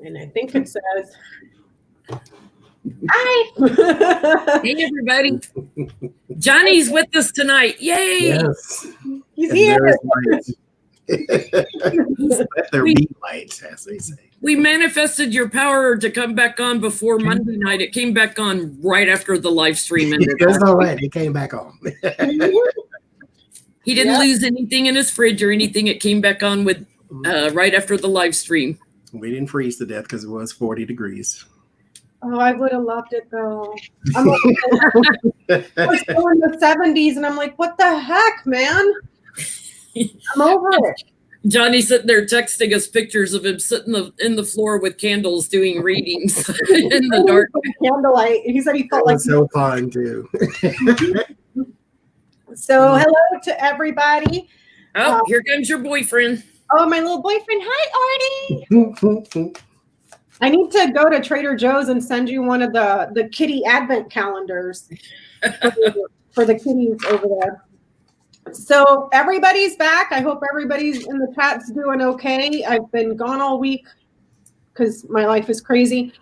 And I think it says, hi. Hey, everybody. Johnny's with us tonight. Yay. Yes. He's And here. Let there be light, as they say. We manifested your power to come back on before Monday night. It came back on right after the live stream ended. That's all right. It came back on. He didn't lose anything in his fridge or anything. It came back on with right after the live stream. We didn't freeze to death because it was 40 degrees. Oh, I would have loved it though. I'm like, we're still in the 70s, and I'm like, what the heck, man? I'm over it. Johnny's sitting there texting us pictures of him sitting in the floor with candles doing readings in the dark. Candlelight. He said he felt like so fun too. So hello to everybody. Oh, here comes your boyfriend. Oh, my little boyfriend. Hi, Artie. I need to go to Trader Joe's and send you one of the kitty advent calendars for the kitties over there. So everybody's back. I hope everybody's in the chat's doing okay. I've been gone all week because my life is crazy.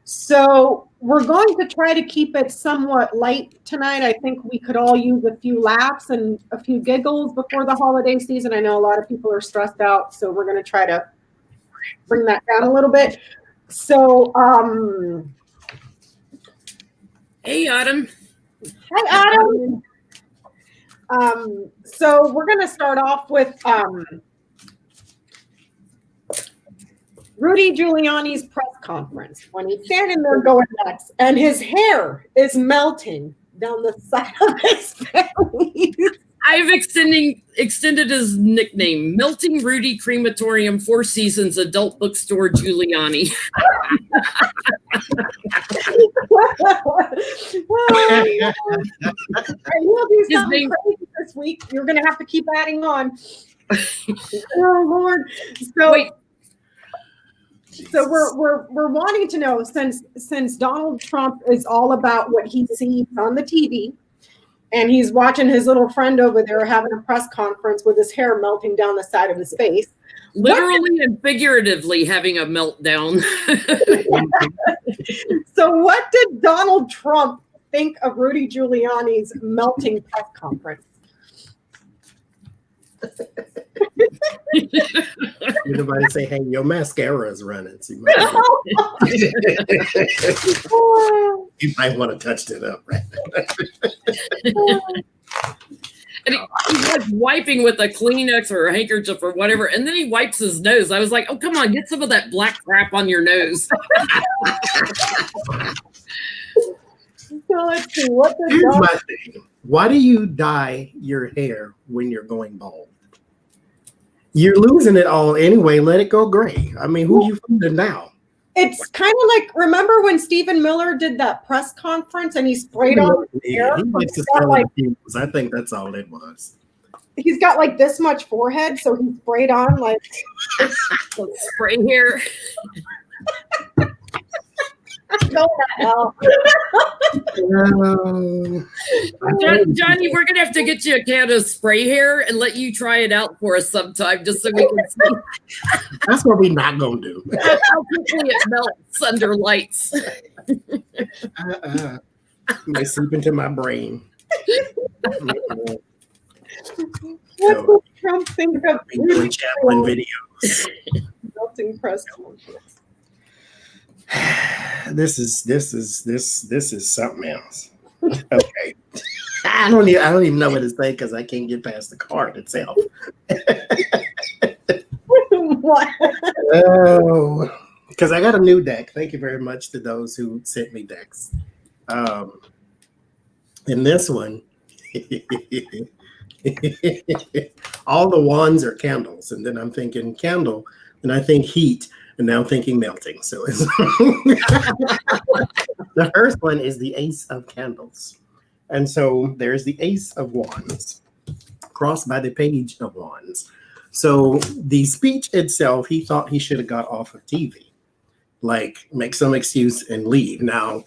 So we're going to try to keep it somewhat light tonight. I think we could all use a few laughs and a few giggles before the holiday season. I know a lot of people are stressed out, so we're going to try to bring that down a little bit. So, hey, Autumn. Hi, Autumn. So we're going to start off with Rudy Giuliani's press conference when he's standing there going nuts and his hair is melting down the side of his face. I've extended his nickname, Melting Rudy Crematorium, Four Seasons Adult Bookstore Giuliani. We'll do something crazy this week. You're going to have to keep adding on. Oh, Lord. So, wait. So we're wanting to know, since Donald Trump is all about what he sees on the TV, and he's watching his little friend over there having a press conference with his hair melting down the side of his face. Literally and figuratively having a meltdown. So what did Donald Trump think of Rudy Giuliani's melting press conference? Everybody say, hey, your mascara is running. So you might want to touch that up, right? And he's like wiping with a Kleenex or a handkerchief or whatever, and then he wipes his nose. I was like, oh, come on, get some of that black crap on your nose. So let's see. What Here's my thing. Why do you dye your hair when you're going bald? You're losing it all anyway. Let it go gray. I mean, who are you fooling now? It's kind of like, remember when Stephen Miller did that press conference and he sprayed on his hair? He likes to smell the fumes. I think that's all it was. He's got like this much forehead, so he sprayed on like spray hair. Go to hell. Johnny, we're gonna have to get you a can of spray hair and let you try it out for us sometime, just so we can see. That's what we're not gonna do. How quickly it melts under lights. May seep into my brain. What does Trump think of Chaplin videos? Melting press conference. This is something else. Okay. I don't even know what to say because I can't get past the card itself. What? Oh, because I got a new deck. Thank you very much to those who sent me decks. In this one, all the wands are candles, and then I'm thinking candle, and I think heat. And now I'm thinking melting. So it's the first one is the Ace of Candles. And so there's the Ace of Wands crossed by the Page of Wands. So the speech itself, he thought he should have got off of TV, like make some excuse and leave. Now,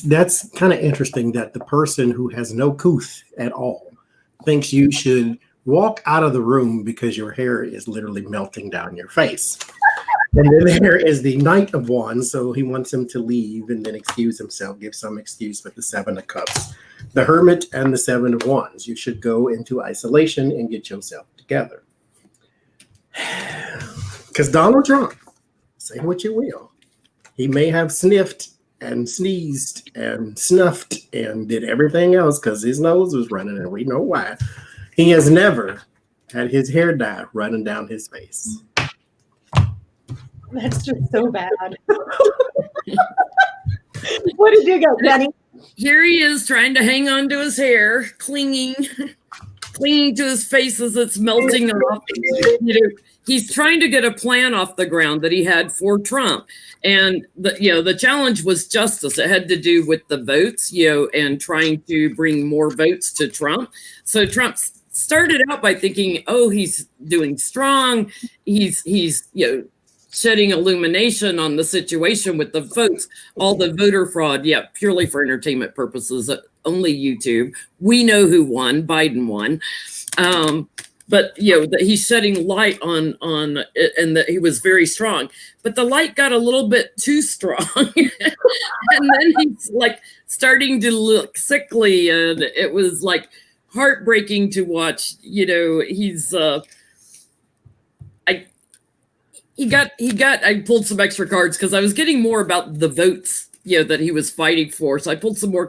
that's kind of interesting that the person who has no couth at all thinks you should walk out of the room because your hair is literally melting down your face. And then there is the Knight of Wands. So he wants him to leave and then excuse himself, give some excuse with the Seven of Cups. The Hermit and the Seven of Wands. You should go into isolation and get yourself together. Because Donald Trump, say what you will, he may have sniffed and sneezed and snuffed and did everything else because his nose was running, and we know why. He has never had his hair dye running down his face. That's just so bad. What did you get, Jenny? Here he is trying to hang on to his hair, clinging to his face as it's melting off. You know, he's trying to get a plan off the ground that he had for Trump. And the challenge was justice. It had to do with the votes, and trying to bring more votes to Trump. So Trump started out by thinking, oh, he's doing strong. He's shedding illumination on the situation with the votes, all the voter fraud, purely for entertainment purposes, only YouTube. We know who won. Biden won. But he's shedding light on it, and that he was very strong. But the light got a little bit too strong, and then he's like starting to look sickly, and it was like heartbreaking to watch. He's I pulled some extra cards because I was getting more about the votes that he was fighting for. So I pulled some more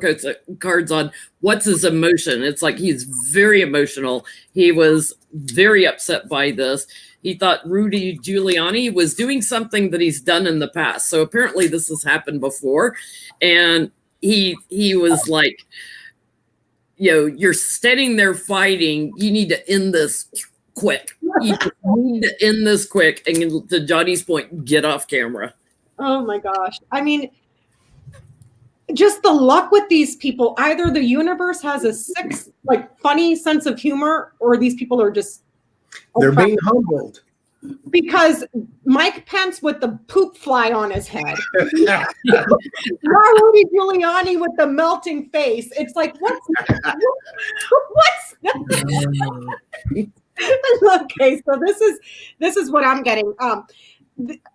cards on what's his emotion. It's like he's very emotional. He was very upset by this. He thought Rudy Giuliani was doing something that he's done in the past. So apparently this has happened before. And he was like, you're standing there fighting. You need to end this quick. You need to end this quick. And to Johnny's point, get off camera. Oh my gosh. I mean, just the luck with these people. Either the universe has a funny sense of humor, or these people are just they're being humbled. Because Mike Pence with the poop fly on his head, Rudy Giuliani with the melting face. It's like, what's okay, so this is what I'm getting.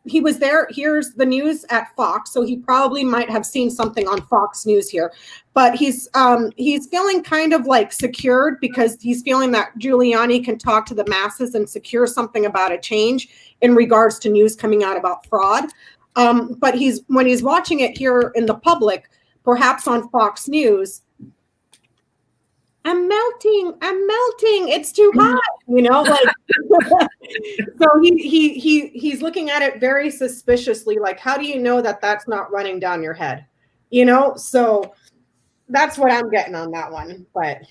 He was there. Here's the news at Fox, so he probably might have seen something on Fox News here. But he's feeling kind of like secured because he's feeling that Giuliani can talk to the masses and secure something about a change in regards to news coming out about fraud. But when he's watching it here in the public, perhaps on Fox News, I'm melting. It's too hot, So he's looking at it very suspiciously. Like, how do you know that that's not running down your head? So that's what I'm getting on that one. But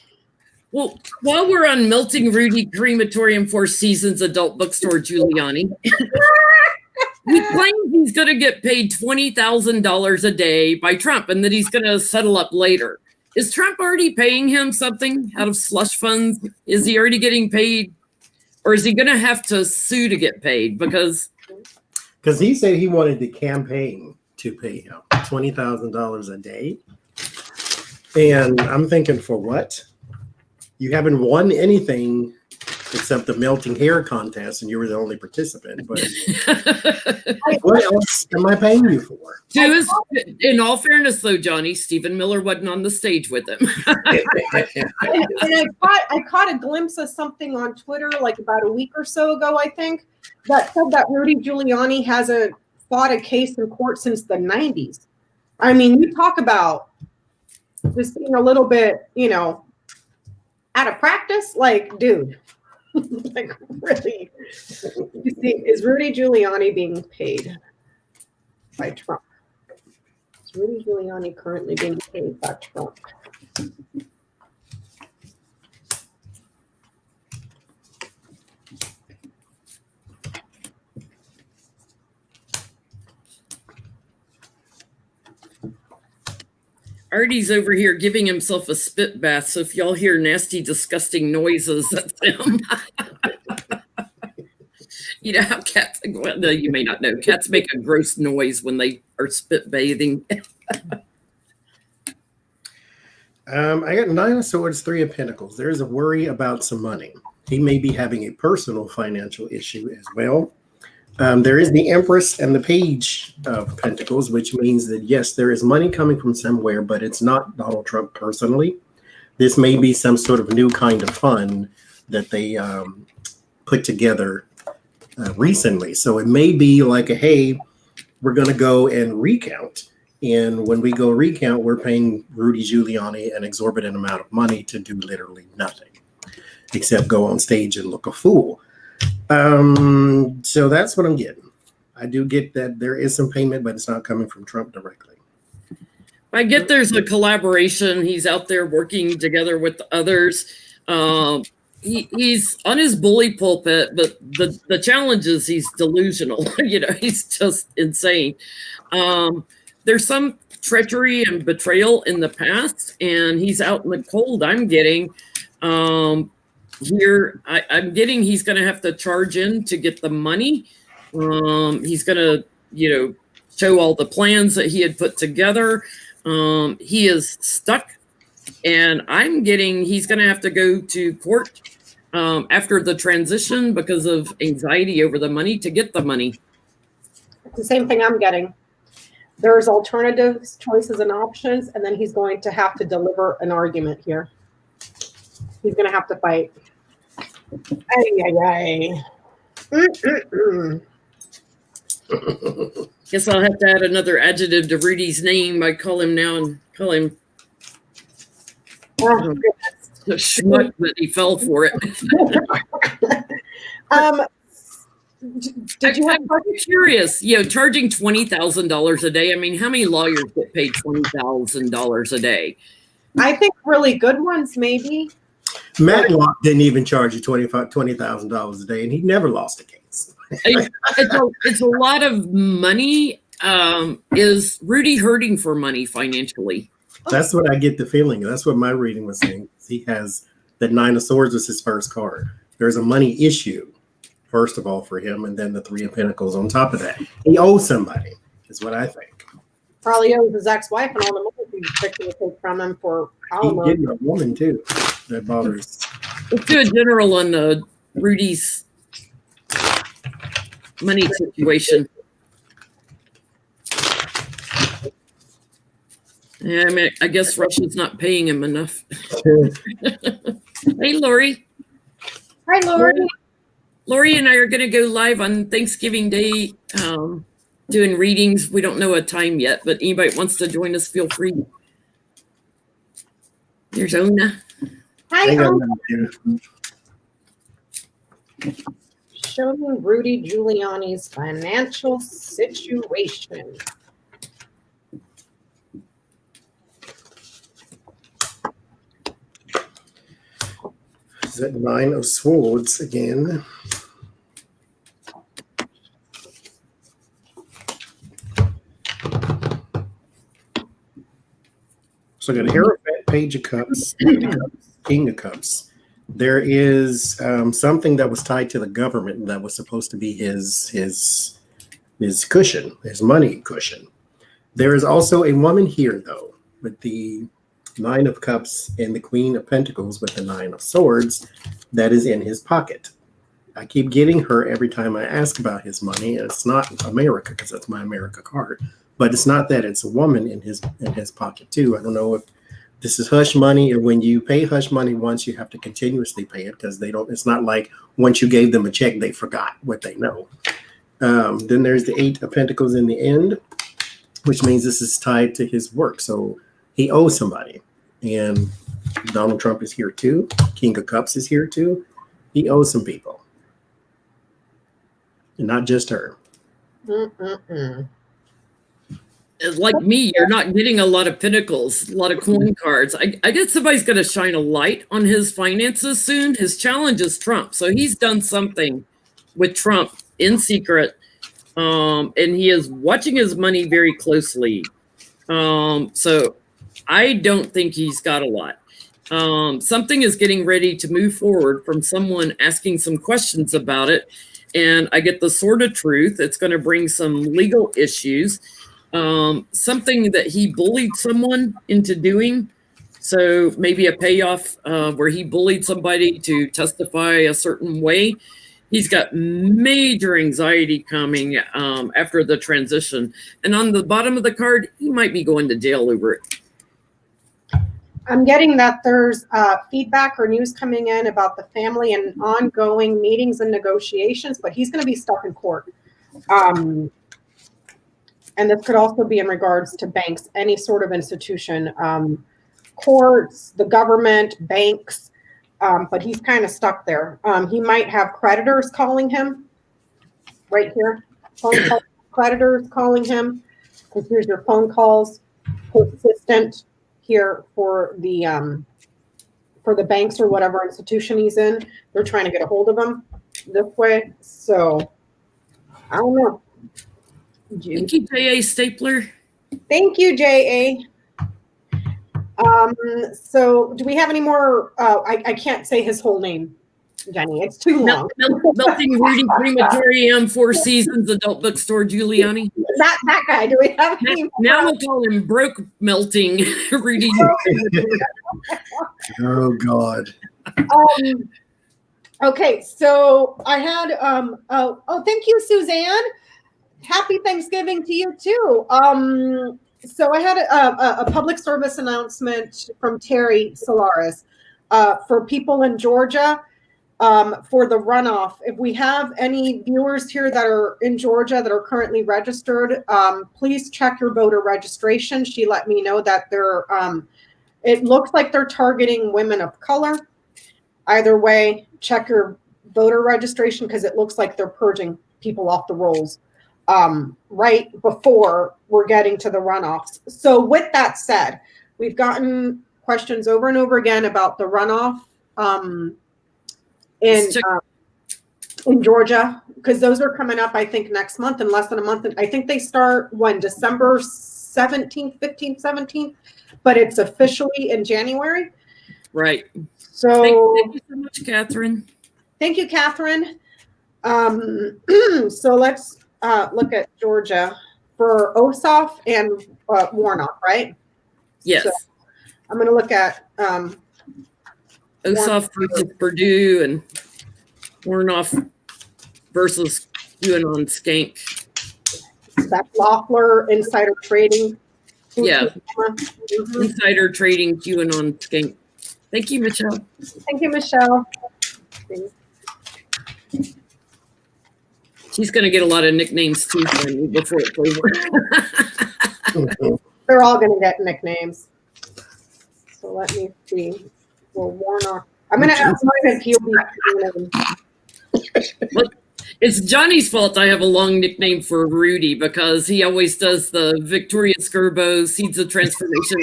well, while we're on melting Rudy crematorium, Four Seasons adult bookstore Giuliani, he claims he's going to get paid $20,000 a day by Trump, and that he's going to settle up later. Is Trump already paying him something out of slush funds? Is he already getting paid? Or is he going to have to sue to get paid? Because he said he wanted the campaign to pay him $20,000 a day. And I'm thinking, for what? You haven't won anything except the melting hair contest, and you were the only participant. But what else am I paying you for? In all fairness, though, Johnny, Stephen Miller wasn't on the stage with him. And I caught a glimpse of something on Twitter like about a week or so ago, I think, that said that Rudy Giuliani hasn't fought a case in court since the 90s. I mean, you talk about just being a little bit, out of practice. Like, dude. Like, really? You see, is Rudy Giuliani being paid by Trump? Is Rudy Giuliani currently being paid by Trump? Artie's over here giving himself a spit bath. So if y'all hear nasty, disgusting noises, that's him. You know how cats, well, no, you may not know, cats make a gross noise when they are spit bathing. I got 9 of Swords, 3 of Pentacles. There's a worry about some money. He may be having a personal financial issue as well. There is the Empress and the Page of Pentacles, which means that, yes, there is money coming from somewhere, but it's not Donald Trump personally. This may be some sort of new kind of fund that they put together recently. So it may be like, hey, we're going to go and recount. And when we go recount, we're paying Rudy Giuliani an exorbitant amount of money to do literally nothing, except go on stage and look a fool. So that's what I'm getting. I do get that there is some payment, but it's not coming from Trump directly. I get there's a collaboration. He's out there working together with others. He's on his bully pulpit, but the challenge is he's delusional. He's just insane. There's some treachery and betrayal in the past, and he's out in the cold. I'm getting here. I'm getting he's going to have to charge in to get the money. He's going to, show all the plans that he had put together. He is stuck, and I'm getting he's going to have to go to court after the transition because of anxiety over the money to get the money. It's the same thing I'm getting. There's alternatives, choices, and options, and then he's going to have to deliver an argument here. He's going to have to fight. Ay. Guess I'll have to add another adjective to Rudy's name. I call him now and call him Oh, a schmuck, but he fell for it. I'm curious, charging $20,000 a day. I mean, how many lawyers get paid $20,000 a day? I think really good ones, maybe. Matlock didn't even charge you $20,000 a day, and he never lost a case. It's a lot of money. Is Rudy hurting for money financially? That's what I get the feeling. That's what my reading was saying. He has the 9 of Swords was his first card. There's a money issue, first of all, for him, and then the 3 of Pentacles on top of that. He owes somebody, is what I think. Probably owes his ex-wife and all the money he's expecting to take from him for alimony. He's getting a woman, too. That bothers. Let's do a general on Rudy's money situation. Yeah, I mean, I guess Russia's not paying him enough. Hey, Lori. Hi, Lori. Lori and I are going to go live on Thanksgiving Day doing readings. We don't know a time yet, but anybody wants to join us, feel free. There's Ona. Hi, Show me Rudy Giuliani's financial situation. Is that 9 of Swords again? So I got Hierophant, Page of Cups, King of Cups. There is something that was tied to the government that was supposed to be his cushion, his money cushion. There is also a woman here, though, with the 9 of Cups and the Queen of Pentacles with the 9 of Swords that is in his pocket. I keep getting her every time I ask about his money, and it's not America because that's my America card. But it's not that, it's a woman in his pocket too. I don't know if this is hush money, or when you pay hush money once, you have to continuously pay it because it's not like once you gave them a check, they forgot what they know. Then there's the 8 of Pentacles in the end, which means this is tied to his work. So he owes somebody, and Donald Trump is here too. King of Cups is here too. He owes some people, and not just her. Like me, you're not getting a lot of Pentacles, a lot of coin cards. I guess somebody's going to shine a light on his finances soon. His challenge is Trump, so he's done something with Trump in secret, and he is watching his money very closely. So I don't think he's got a lot. Something is getting ready to move forward from someone asking some questions about it. And I get the Sword of Truth. It's going to bring some legal issues. Something that he bullied someone into doing. So maybe a payoff where he bullied somebody to testify a certain way. He's got major anxiety coming after the transition. And on the bottom of the card, he might be going to jail over it. I'm getting that there's feedback or news coming in about the family and ongoing meetings and negotiations, but he's going to be stuck in court. And this could also be in regards to banks, any sort of institution, courts, the government, banks. But he's kind of stuck there. He might have creditors calling him right here. Phone call, creditors calling him. Because here's your phone calls. Persistent here for the banks or whatever institution he's in. They're trying to get a hold of him this way. So I don't know. Thank you, J.A. Stapler. Thank you, J.A. So do we have any more? I can't say his whole name, Jenny. It's too long. Melting Rudy, Crematory, Four Seasons, Adult Bookstore, Giuliani. That guy. Do we have any now we'll call him Broke Melting Rudy. Oh God. Okay, so I had thank you, Suzanne. Happy Thanksgiving to you too. So I had a public service announcement from Terry Solaris for people in Georgia for the runoff. If we have any viewers here that are in Georgia that are currently registered, please check your voter registration. She let me know that they're, it looks like they're targeting women of color. Either way, check your voter registration because it looks like they're purging people off the rolls right before we're getting to the runoffs. So with that said, we've gotten questions over and over again about the runoff in Georgia, because those are coming up, I think, next month, in less than a month. And I think they start when, December 17th, 15th, 17th, but it's officially in January. Right. So thank you so much, Catherine. Thank you, Catherine. So let's look at Georgia for Ossoff and Warnock, right? Yes. So I'm going to look at Ossoff versus Purdue and Warnock versus QAnon Skank. That's Loeffler, insider trading. Yeah. Mm-hmm. Insider trading QAnon Skank. Thank you, Michelle. Thank you, Michelle. She's going to get a lot of nicknames too from me before it's over. They're all going to get nicknames. So let me see. Well, Warnock. I'm going to ask mine if he'll be. Well, it's Johnny's fault I have a long nickname for Rudy because he always does the Victoria Skirbo Seeds of Transformation.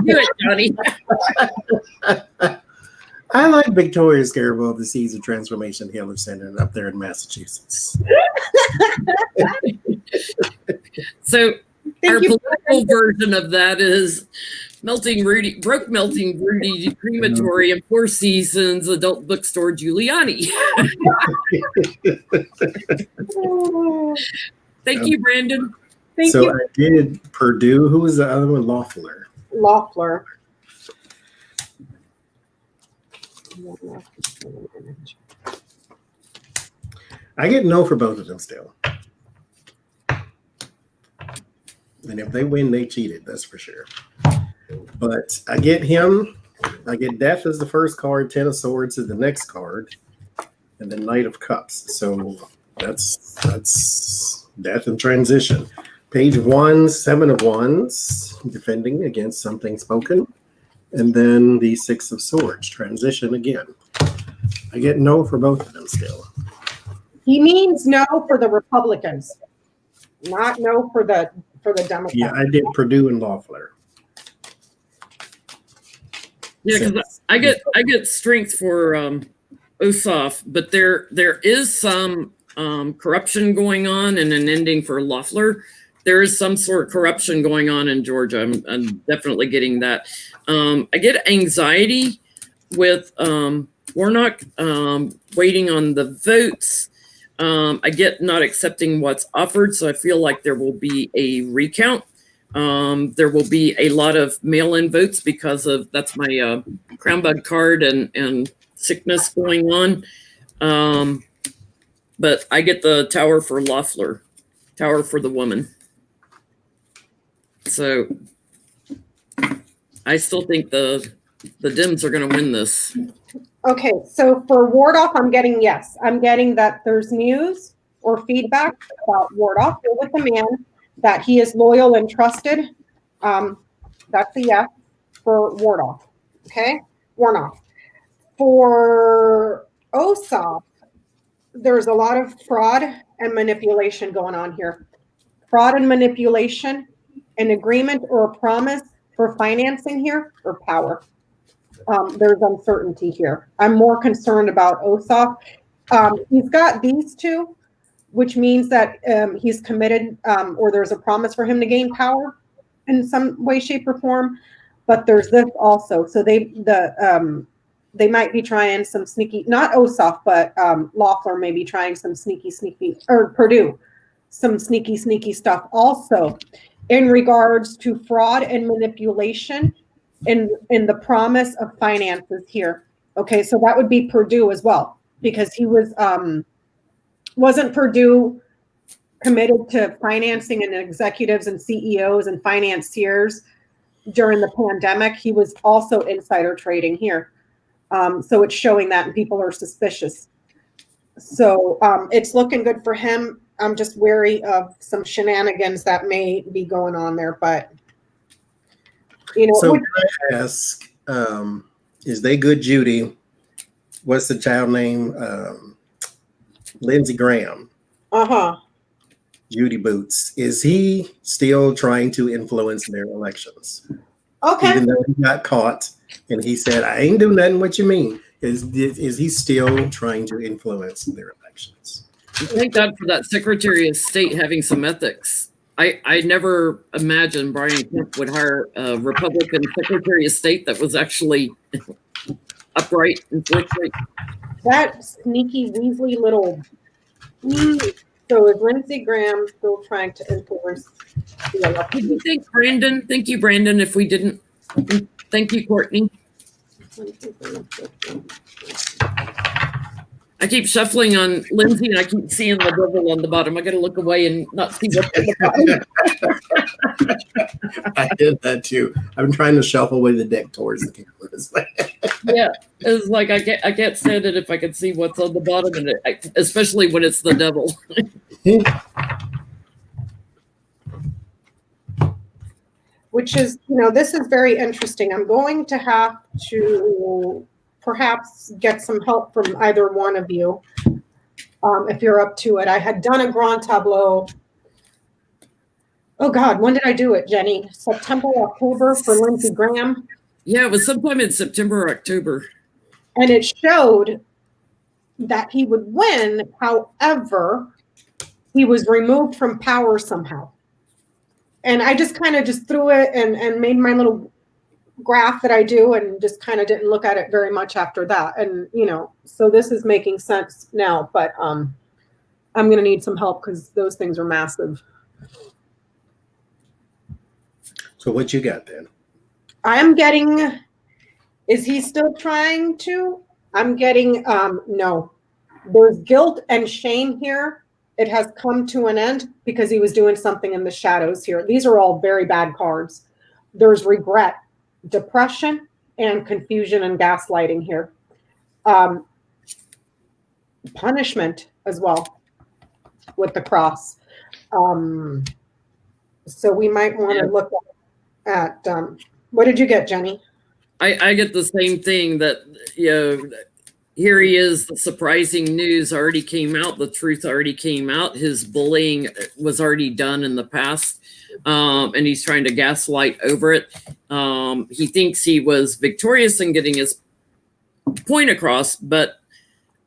Do it, Johnny. I like Victoria Skirbo, the Seeds of Transformation Healer Center up there in Massachusetts. So our political version of that is Melting Rudy, Broke Melting Rudy, Crematory, and Four Seasons, Adult Bookstore, Giuliani. Thank you, Brandon. Thank so you. I did Purdue. Who was the other one? Loeffler. Loeffler. I get no for both of them still. And if they win, they cheated, that's for sure. But I get him. I get Death as the first card, Ten of Swords is the next card, and then Knight of Cups. So that's Death and Transition. Page of Wands, Seven of Wands, defending against something spoken. And then the Six of Swords, transition again. I get no for both of them still. He means no for the Republicans, not no for the Democrats. Yeah, I did Purdue and Loeffler. Yeah, because I get strength for Ossoff, but there is some corruption going on and an ending for Loeffler. There is some sort of corruption going on in Georgia. I'm definitely getting that. I get anxiety with Warnock waiting on the votes. I get not accepting what's offered, so I feel like there will be a recount. There will be a lot of mail-in votes because of that's my crown bug card and sickness going on. but I get the Tower for Loeffler, Tower for the woman. So I still think the Dems are going to win this. Okay, so for ward off, I'm getting yes. I'm getting that there's news or feedback about ward off. You're with the man, that he is loyal and trusted. That's a yes for ward off. Okay, ward off. For OSOP, there's a lot of fraud and manipulation going on here. Fraud and manipulation, an agreement or a promise for financing here, or power. There's uncertainty here. I'm more concerned about OSOP. He's got these two, which means that he's committed, or there's a promise for him to gain power in some way, shape, or form. But there's this also. So they might be trying some sneaky, not OSOP, but Loeffler may be trying some sneaky, or Purdue, some sneaky stuff also in regards to fraud and manipulation in the promise of finances here. Okay, so that would be Purdue as well, because he wasn't Purdue committed to financing and executives and CEOs and financiers during the pandemic. He was also insider trading here. So it's showing that, and people are suspicious. So it's looking good for him. I'm just wary of some shenanigans that may be going on there, but you know. So can I ask, is they good Judy? What's the child name? Lindsey Graham. Judy Boots. Is he still trying to influence their elections? Okay. Even though he got caught and he said, I ain't doing nothing. What you mean? Is he still trying to influence their elections? Thank God for that Secretary of State having some ethics. I never imagined Brian Kemp would hire a Republican Secretary of State that was actually upright and forthright. That sneaky Weasley little. So is Lindsey Graham still trying to influence the election? Did you think, Brandon? Thank you, Brandon. If we didn't, thank you, Courtney. I keep shuffling on Lindsay and I keep seeing the devil on the bottom. I got to look away and not see what's on the bottom. I did that too. I'm trying to shuffle away the deck towards the cameras. Yeah, it's like I can't stand it if I can see what's on the bottom, and especially when it's the devil. Which is, this is very interesting. I'm going to have to perhaps get some help from either one of you, if you're up to it. I had done a grand tableau. Oh God, when did I do it, Jenny? September, October for Lindsey Graham. Yeah, it was sometime in September or October. And it showed that he would win. However, he was removed from power somehow. And I just kind of just threw it and made my little graph that I do, and just kind of didn't look at it very much after that. And, so this is making sense now, but I'm going to need some help because those things are massive. So what you got then? I'm getting, is he still trying to? I'm getting, no. There's guilt and shame here. It has come to an end because he was doing something in the shadows here. These are all very bad cards. There's regret, depression, and confusion and gaslighting here. Punishment as well with the cross. So we might want to look at what did you get, Jenny? I get the same thing, that here he is, the surprising news already came out, the truth already came out, his bullying was already done in the past, and he's trying to gaslight over it. He thinks he was victorious in getting his point across, but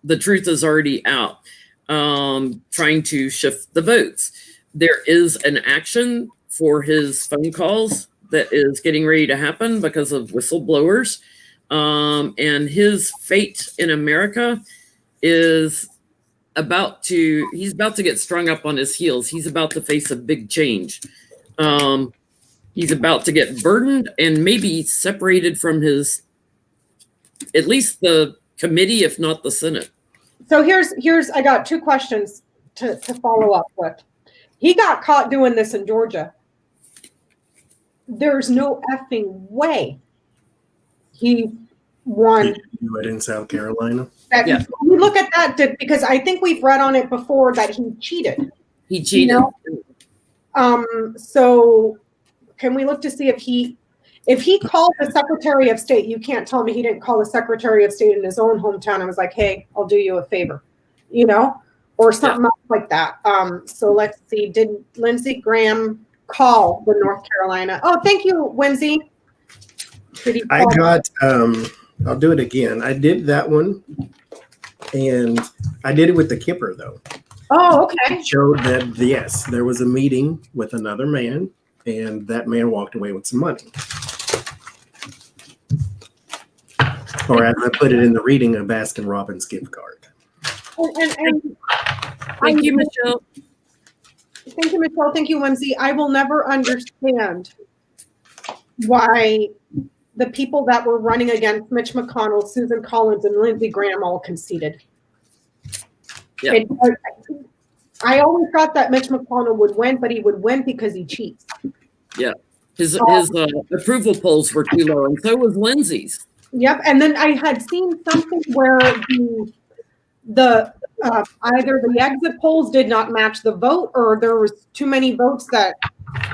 the truth is already out, trying to shift the votes. There is an action for his phone calls that is getting ready to happen because of whistleblowers. And his fate in America is he's about to get strung up on his heels. He's about to face a big change. He's about to get burdened and maybe separated from at least the committee, if not the Senate. So here's I got 2 questions to follow up with. He got caught doing this in Georgia. There's no effing way he won. He do it in South Carolina. Yeah. We look at that because I think we've read on it before that he cheated. He cheated. You know? So can we look to see if he called the Secretary of State? You can't tell me he didn't call the Secretary of State in his own hometown and was like, hey, I'll do you a favor, you know, or something else like that. So let's see. Did Lindsey Graham call the North Carolina? Oh, thank you, Lindsay. I got, I'll do it again. I did that one, and I did it with the Kipper, though. Oh, okay. It showed that, yes, there was a meeting with another man, and that man walked away with some money. Or as I put it in the reading, a Baskin Robbins gift card. And Thank you, Michelle. Thank you, Michelle. Thank you, Lindsay. I will never understand why the people that were running against Mitch McConnell, Susan Collins, and Lindsey Graham all conceded. Yeah. I always thought that Mitch McConnell would win, but he would win because he cheats. Yeah. His approval polls were too low, and so was Lindsay's. Yep. And then I had seen something where the either the exit polls did not match the vote, or there was too many votes that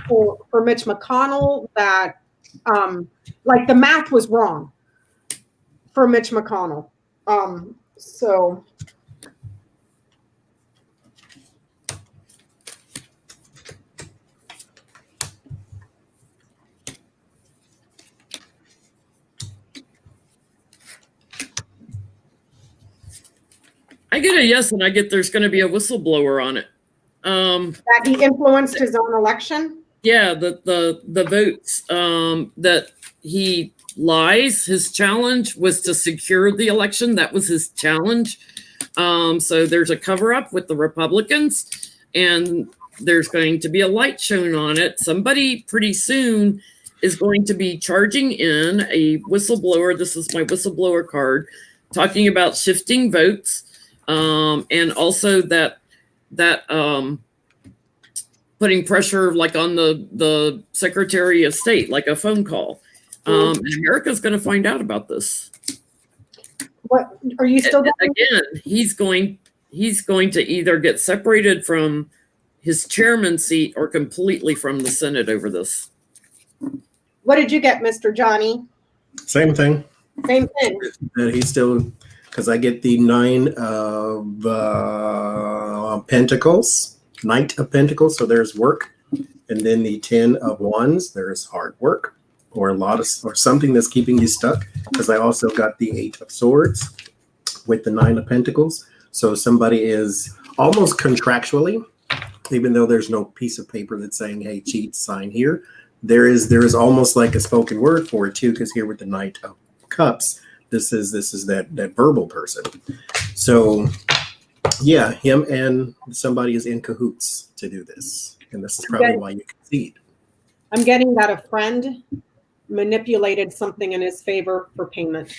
for Mitch McConnell that like the math was wrong for Mitch McConnell. So I get a yes, and I get there's going to be a whistleblower on it. that he influenced his own election. Yeah, the votes that he lies. His challenge was to secure the election. That was his challenge. So there's a cover up with the Republicans, and there's going to be a light shown on it. Somebody pretty soon is going to be charging in a whistleblower. This is my whistleblower card, talking about shifting votes, and also that putting pressure like on the Secretary of State, like a phone call. And America's going to find out about this. What are you still again? He's going to either get separated from his chairman seat or completely from the Senate over this. What did you get, Mr. Johnny? Same thing. Same thing. That he's still, because I get the 9 of Pentacles, Knight of Pentacles, so there's work, and then the 10 of Wands, there's hard work, or or something that's keeping you stuck. Because I also got the 8 of Swords with the 9 of Pentacles, so somebody is almost contractually, even though there's no piece of paper that's saying, "Hey, cheat, sign here." There is almost like a spoken word for it too, because here with the Knight of Cups, this is that verbal person. So yeah, him and somebody is in cahoots to do this, and this is probably why you concede. I'm getting that a friend manipulated something in his favor for payment.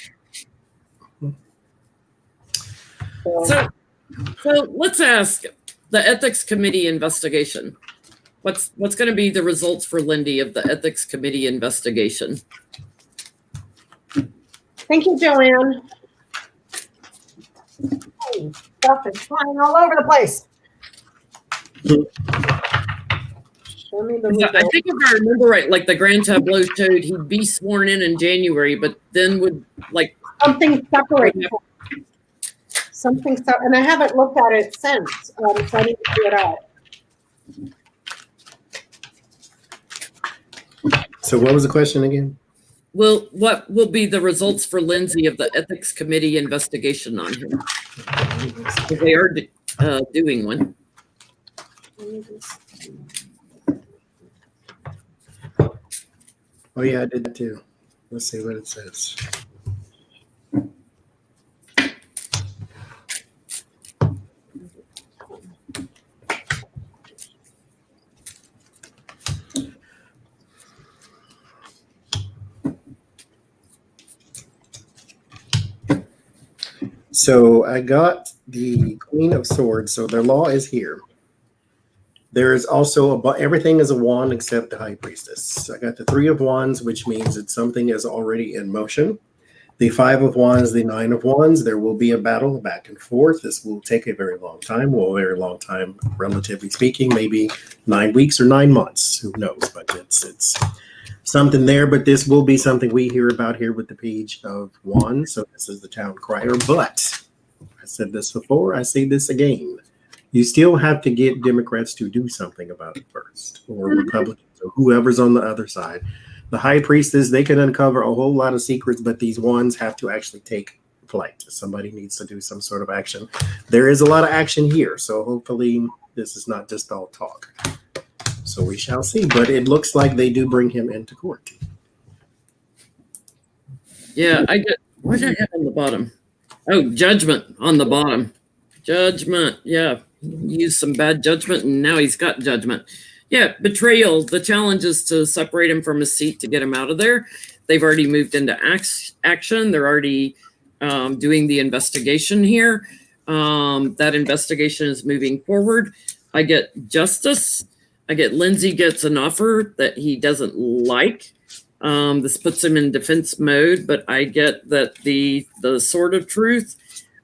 So let's ask the Ethics Committee investigation. What's going to be the results for Lindy of the Ethics Committee investigation? Thank you, Joanne. Oh, stuff is flying all over the place. Show me the I think if I remember right, like the Grand Tableau showed he'd be sworn in January, but then would like something separate. And I haven't looked at it since, so I need to do it out. So what was the question again? What will be the results for Lindsay of the Ethics Committee investigation on him? They are doing one. Oh yeah, I did that too. Let's see what it says. So I got the Queen of Swords. So their law is here. There's also everything is a wand except the High Priestess. I got the Three of Wands, which means that something is already in motion. The Five of Wands, the Nine of Wands. There will be a battle back and forth. This will take a very long time. Well, a very long time, relatively speaking, maybe 9 weeks or 9 months. Who knows? But it's something there. But this will be something we hear about here with the Page of Wands. So this is the town crier. But I said this before. I say this again. You still have to get Democrats to do something about it first, or Republicans, or whoever's on the other side. The High Priestess, they can uncover a whole lot of secrets, but these ones have to actually take flight. Somebody needs to do some sort of action. There is a lot of action here, so hopefully this is not just all talk. So we shall see, but it looks like they do bring him into court. Yeah, I get, what did I have on the bottom? Oh, judgment on the bottom. Judgment, yeah. Used some bad judgment, and now he's got judgment. Yeah, betrayal. The challenge is to separate him from his seat to get him out of there. They've already moved into action. They're already doing the investigation here. That investigation is moving forward. I get justice. I get Lindsay gets an offer that he doesn't like. This puts him in defense mode, but I get that the sword of truth.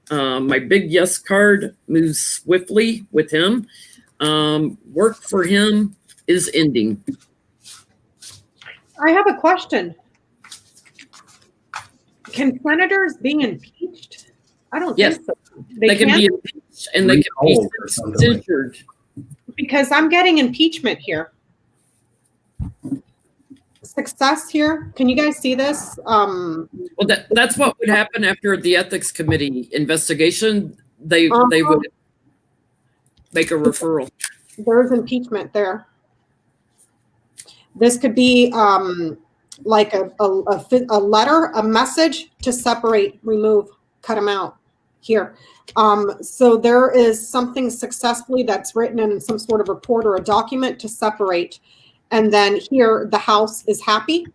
My big yes card moves swiftly with him. Work for him is ending. I have a question. Can senators be impeached? I don't Yes, think so. they can be impeached and they can be Recalled or something like censured. Because I'm getting impeachment here. Success here. Can you guys see this? Well, that's what would happen after the ethics committee investigation. They would make a referral. There's impeachment there. This could be like a letter, a message to separate, remove, cut him out here. So there is something successfully that's written in some sort of report or a document to separate. And then here, the house is happy.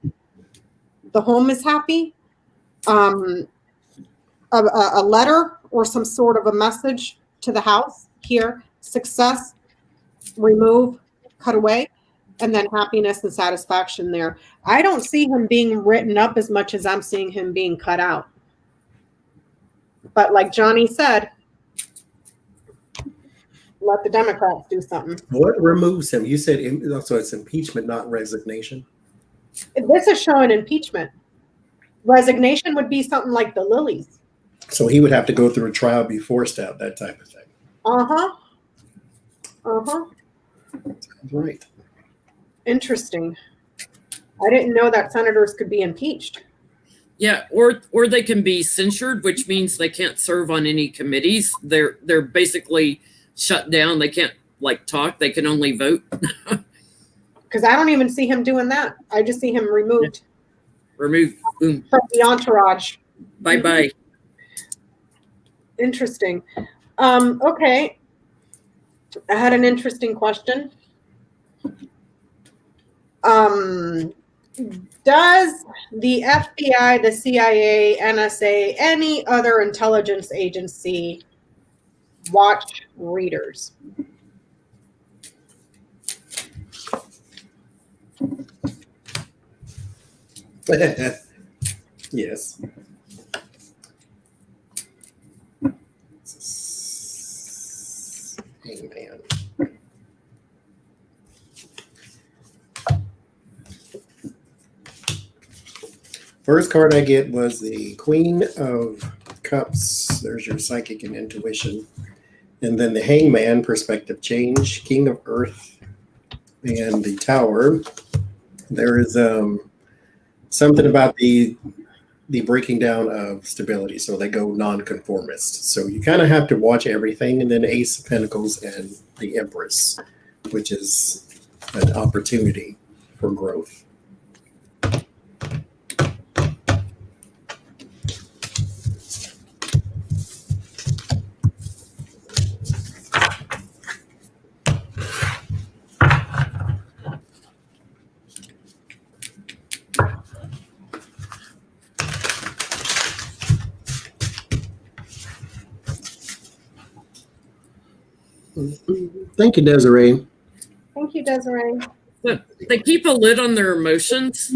The home is happy. A letter or some sort of a message to the house here. Success, remove, cut away, and then happiness and satisfaction there. I don't see him being written up as much as I'm seeing him being cut out. But like Johnny said, let the Democrats do something. What removes him? You said so it's impeachment, not resignation. This is showing impeachment. Resignation would be something like the lilies. So he would have to go through a trial, be forced out, that type of thing. Uh-huh. Sounds right. Interesting. I didn't know that senators could be impeached. Yeah, or they can be censured, which means they can't serve on any committees. They're basically shut down. They can't like talk. They can only vote. Because I don't even see him doing that. I just see him removed. Removed. Boom. From the entourage. Bye-bye. Interesting. Okay. I had an interesting question. Does the FBI, the CIA, NSA, any other intelligence agency watch readers? Yes. Hangman. First card I get was the Queen of Cups. There's your psychic and intuition. And then the Hangman, perspective change, King of Earth, and the Tower. There is something about the breaking down of stability. So they go non-conformist. So you kind of have to watch everything. And then Ace of Pentacles and the Empress, which is an opportunity for growth. Thank you, Desiree. Thank you, Desiree. But they keep a lid on their emotions.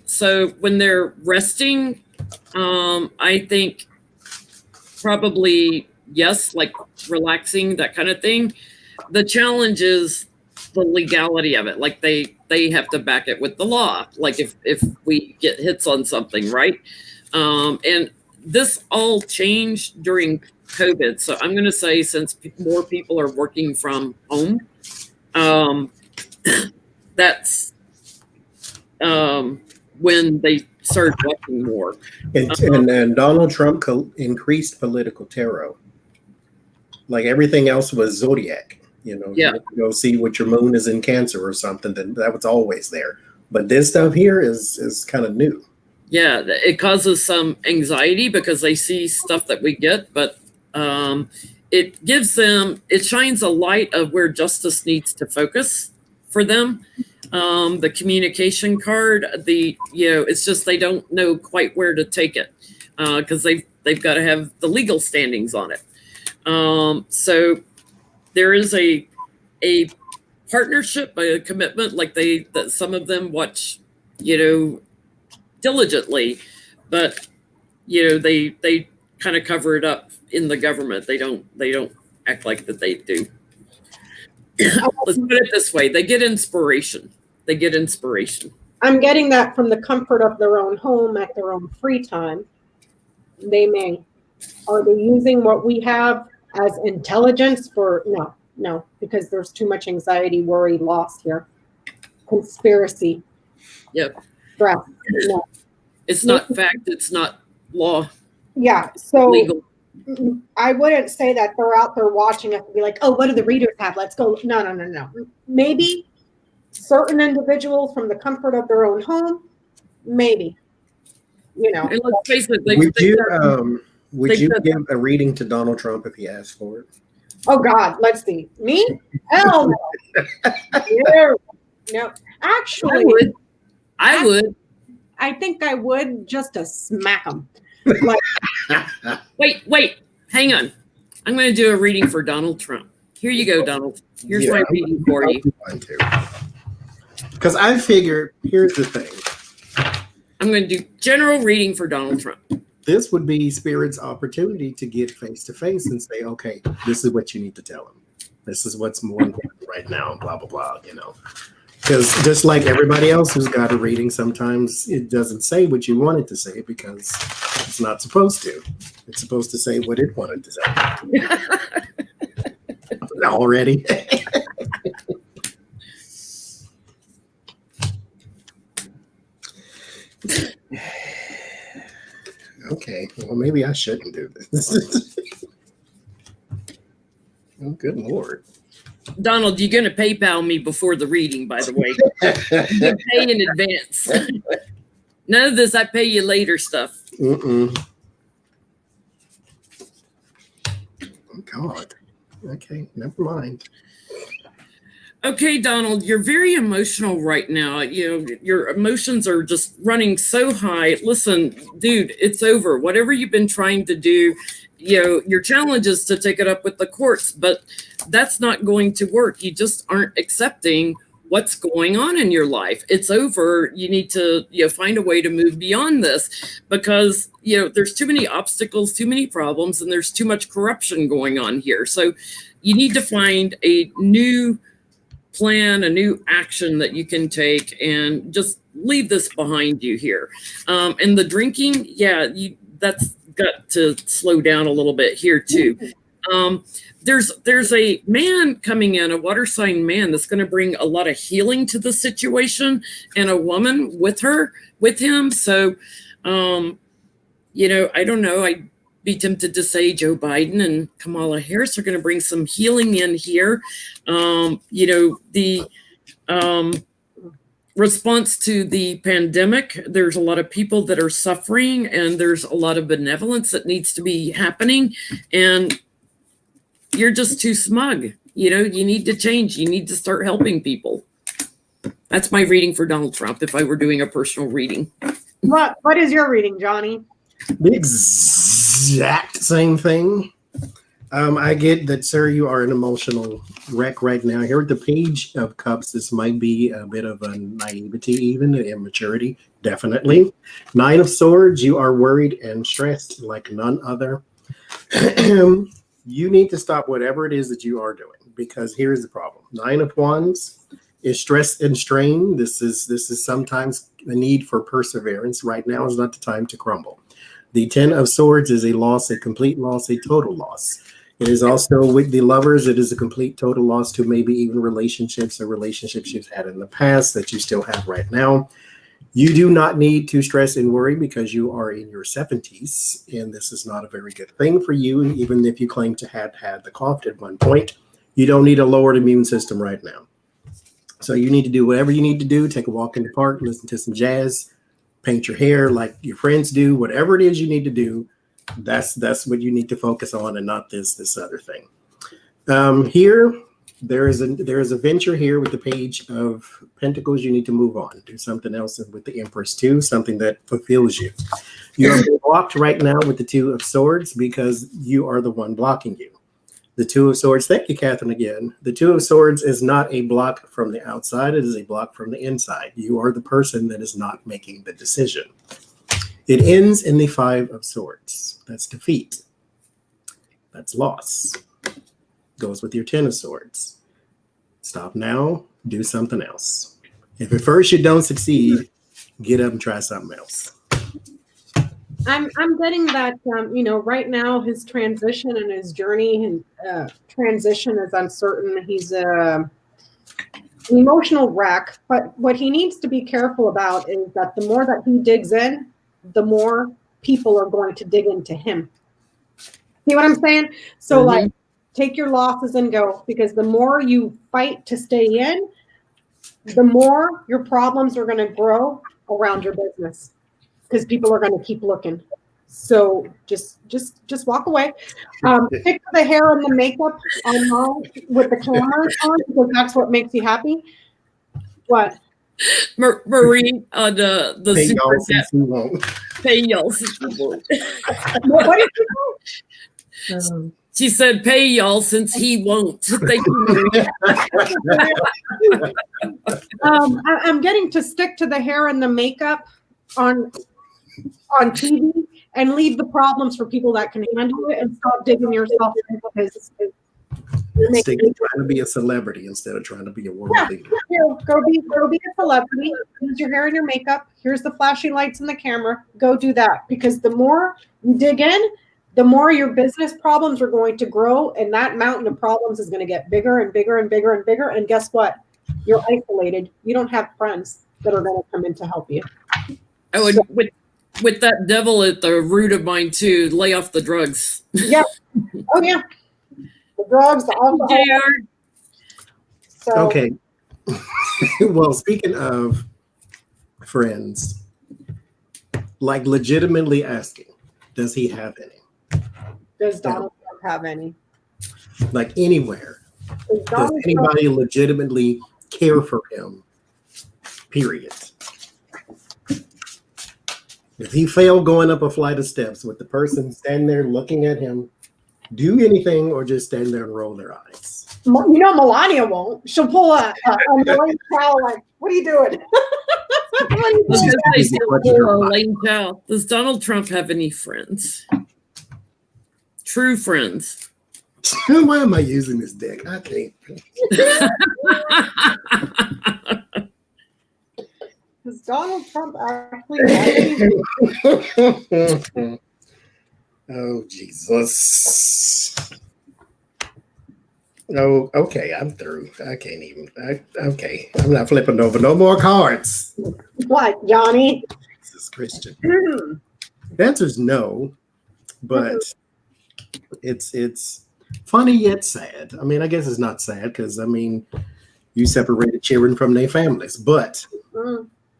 So when they're resting, I think probably yes, like relaxing, that kind of thing. The challenge is the legality of it. Like they have to back it with the law. Like if we get hits on something, right? And this all changed during COVID. So I'm going to say since more people are working from home, that's when they started watching more. And Donald Trump increased political tarot. Like everything else was zodiac. You know, Yeah. you go see what your moon is in Cancer or something. Then that was always there. But this stuff here is kind of new. Yeah, it causes some anxiety because they see stuff that we get, but it gives them, it shines a light of where justice needs to focus for them. The communication card, it's just they don't know quite where to take it because they've got to have the legal standings on it. So there is a partnership, a commitment, like that some of them watch, diligently, but they kind of cover it up in the government. They don't act like that they do. Let's put it this way: they get inspiration. I'm getting that from the comfort of their own home at their own free time. Are they using what we have as intelligence for? No, because there's too much anxiety, worry, loss here. Conspiracy. Yep. Stress. No. It's not fact. It's not law. Yeah. So Legal. I wouldn't say that they're out there watching us and be like, oh, what do the readers have? Let's go. No. Maybe certain individuals from the comfort of their own home, maybe. And let's face it, would you give a reading to Donald Trump if he asked for it? Oh God, let's see. Me? Hell no. No. Actually, I would. I think I would, just to smack him. Wait, hang on. I'm going to do a reading for Donald Trump. Here you go, Donald. Here's my reading for you. Because I figured, here's the thing. I'm going to do general reading for Donald Trump. This would be Spirit's opportunity to get face to face and say, okay, this is what you need to tell him. This is what's more important right now, blah, blah, blah, Because just like everybody else who's got a reading, sometimes it doesn't say what you want it to say because it's not supposed to. It's supposed to say what it wanted to say. Already. Okay, well, maybe I shouldn't do this. Oh, good Lord. Donald, you're going to PayPal me before the reading, by the way. You pay in advance. None of this I pay you later stuff. Oh, God. Okay, never mind. Okay, Donald, you're very emotional right now. Your emotions are just running so high. Listen, dude, it's over. Whatever you've been trying to do, your challenge is to take it up with the courts, but that's not going to work. You just aren't accepting what's going on in your life. It's over. You need to find a way to move beyond this because there's too many obstacles, too many problems, and there's too much corruption going on here. So you need to find a new plan, a new action that you can take and just leave this behind you here. And the drinking, that's got to slow down a little bit here too. There's a man coming in, a water sign man, that's going to bring a lot of healing to the situation, and a woman with him. So, I don't know. I'd be tempted to say Joe Biden and Kamala Harris are going to bring some healing in here. The response to the pandemic, there's a lot of people that are suffering, and there's a lot of benevolence that needs to be happening. And you're just too smug. You need to change. You need to start helping people. That's my reading for Donald Trump if I were doing a personal reading. What is your reading, Johnny? The exact same thing. I get that, sir. You are an emotional wreck right now. Here at the Page of Cups, this might be a bit of a naivety, even an immaturity. Definitely. Nine of Swords. You are worried and stressed like none other. You need to stop whatever it is that you are doing, because here's the problem. Nine of Wands is stress and strain. This is sometimes the need for perseverance. Right now is not the time to crumble. The Ten of Swords is a loss, a complete loss, a total loss. It is also with the Lovers, it is a complete total loss to maybe even relationships or relationships you've had in the past that you still have right now. You do not need to stress and worry because you are in your 70s, and this is not a very good thing for you. And even if you claim to have had the cough at one point, you don't need a lowered immune system right now. So you need to do whatever you need to do. Take a walk in the park, listen to some jazz, paint your hair like your friends do. Whatever it is you need to do, that's what you need to focus on, and not this other thing. Here, there is a venture here with the Page of Pentacles. You need to move on, do something else with the Empress too, something that fulfills you. You are blocked right now with the Two of Swords because you are the one blocking you. The Two of Swords, thank you, Catherine, again. The Two of Swords is not a block from the outside. It is a block from the inside. You are the person that is not making the decision. It ends in the Five of Swords. That's defeat. That's loss. Goes with your Ten of Swords. Stop now. Do something else. If at first you don't succeed, get up and try something else. I'm getting that, right now his transition and his journey and transition is uncertain. He's an emotional wreck, but what he needs to be careful about is that the more that he digs in, the more people are going to dig into him. See what I'm saying? So like, take your losses and go, because the more you fight to stay in, the more your problems are going to grow around your business, because people are going to keep looking. So just walk away. Stick to the hair and the makeup online with the cameras on, because that's what makes you happy. What? Marie, the Pay super y'all since you won't. pay y'all since you won't. What did you do? She said, "Pay y'all since he won't." Thank you, Marie. I'm getting to stick to the hair and the makeup on TV and leave the problems for people that can handle it, and stop digging yourself in, because Stick to trying to be a celebrity instead of trying to be a world leader. Go be a celebrity. Use your hair and your makeup. Here's the flashing lights and the camera. Go do that, because the more you dig in, the more your business problems are going to grow, and that mountain of problems is going to get bigger and bigger and bigger and bigger. And guess what? You're isolated. You don't have friends that are going to come in to help you. I would, with that devil at the root of mine too, lay off the drugs. Yeah. Oh yeah. The drugs, the alcohol. So, Okay. Well, speaking of friends, like legitimately asking, does he have any? Does Donald Trump have any? Like anywhere? Does anybody legitimately care for him? Period. If he failed going up a flight of steps with the person standing there looking at him, do anything or just stand there and roll their eyes? Melania won't. She'll pull a Elaine Chow, like, what are you doing? Does Donald Trump have any friends? True friends. Why am I using this deck? I can't. Does Donald Trump actually Oh, Jesus. Oh, okay, I'm through. I can't even. Okay, I'm not flipping over no more cards. What, Johnny? Jesus Christian. The answer is no, but it's funny yet sad. I mean, I guess it's not sad because, I mean, you separated children from their families, but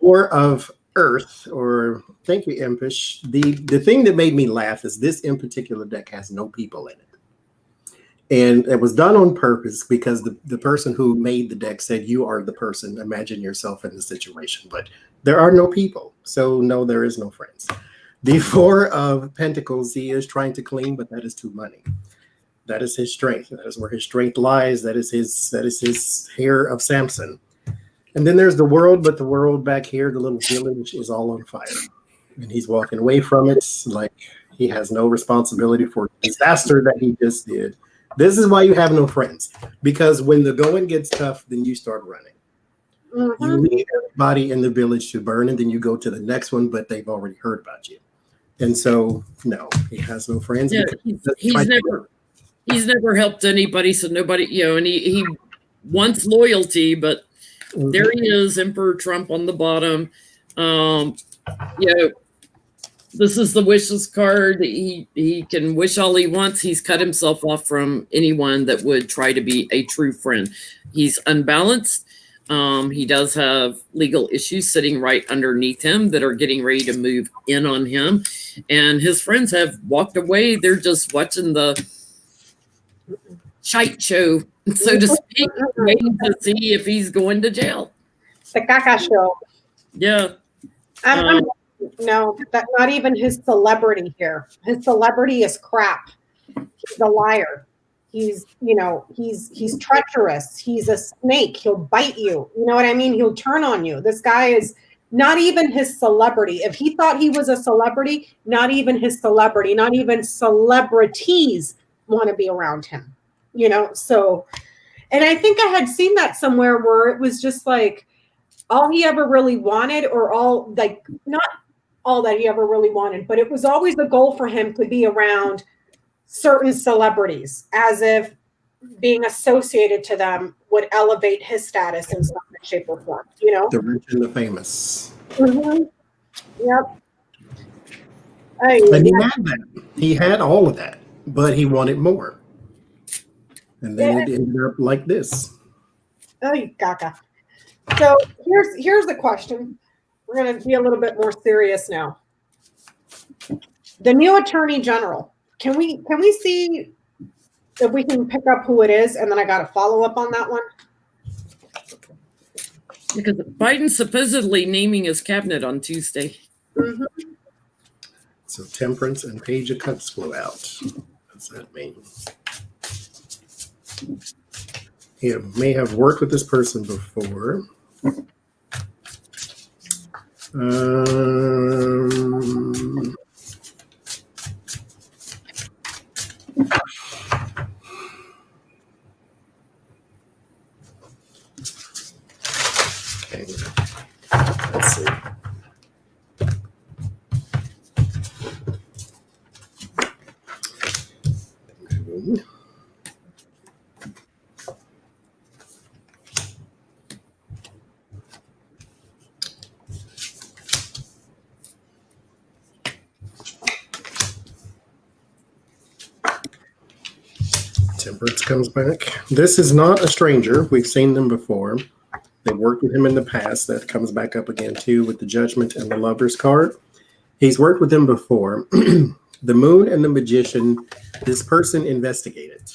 War of Earth, or thank you, Impish. The thing that made me laugh is this in particular deck has no people in it. And it was done on purpose because the person who made the deck said, you are the person, imagine yourself in the situation. But there are no people. So no, there is no friends. The Four of Pentacles, he is trying to clean, but that is too money. That is his strength. That is where his strength lies. That is his hair of Samson. And then there's the world, but the world back here, the little village, is all on fire. And he's walking away from it like he has no responsibility for the disaster that he just did. This is why you have no friends. Because when the going gets tough, then you start running. Mm-hmm. You leave everybody in the village to burn, and then you go to the next one, but they've already heard about you. And so, no, he has no friends. Yeah, he's never helped anybody, so nobody, and he wants loyalty, but there he is, Emperor Trump on the bottom. This is the wishes card. He can wish all he wants. He's cut himself off from anyone that would try to be a true friend. He's unbalanced. He does have legal issues sitting right underneath him that are getting ready to move in on him. And his friends have walked away. They're just watching the shite show, so to speak, waiting to see if he's going to jail. The caca show. Yeah. No, that's not even his celebrity here. His celebrity is crap. He's a liar. He's treacherous. He's a snake. He'll bite you. You know what I mean? He'll turn on you. This guy is not even his celebrity. If he thought he was a celebrity, not even his celebrity, not even celebrities want to be around him. So, and I think I had seen that somewhere where it was just like all he ever really wanted, or not all that he ever really wanted, but it was always the goal for him to be around certain celebrities, as if being associated to them would elevate his status in some shape or form, The rich and the famous. Mm-hmm. Yep. And he had that. He had all of that, but he wanted more. And then it ended up like this. Oh, gaga. So here's the question. We're going to be a little bit more serious now. The new Attorney General. Can we see if we can pick up who it is, and then I got a follow up on that one? Because Biden's supposedly naming his cabinet on Tuesday. Mm-hmm. So Temperance and Page of Cups flew out. What's that mean? He may have worked with this person before. Okay. Let's see. Temperance comes back. This is not a stranger. We've seen them before. They worked with him in the past. That comes back up again too with the Judgment and the Lover's card. He's worked with them before. The Moon and the Magician, this person investigated.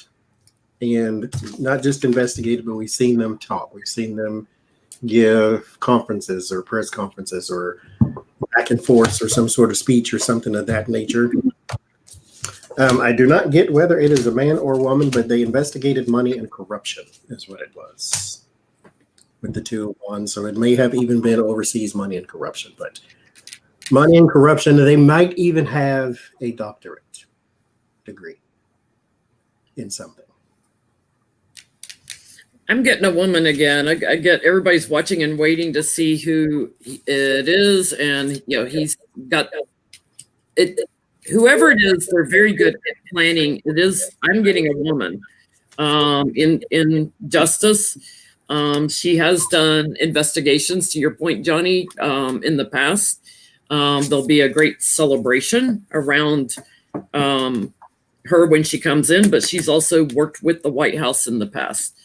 And not just investigated, but we've seen them talk. We've seen them give conferences or press conferences or back and forth or some sort of speech or something of that nature. I do not get whether it is a man or a woman, but they investigated money and corruption is what it was with the Two of Wands. So it may have even been overseas money and corruption, but money and corruption, they might even have a doctorate degree in something. I'm getting a woman again. I get everybody's watching and waiting to see who it is. And, he's got it. Whoever it is, they're very good at planning. I'm getting a woman in justice. She has done investigations, to your point, Johnny, in the past. There'll be a great celebration around her when she comes in, but she's also worked with the White House in the past.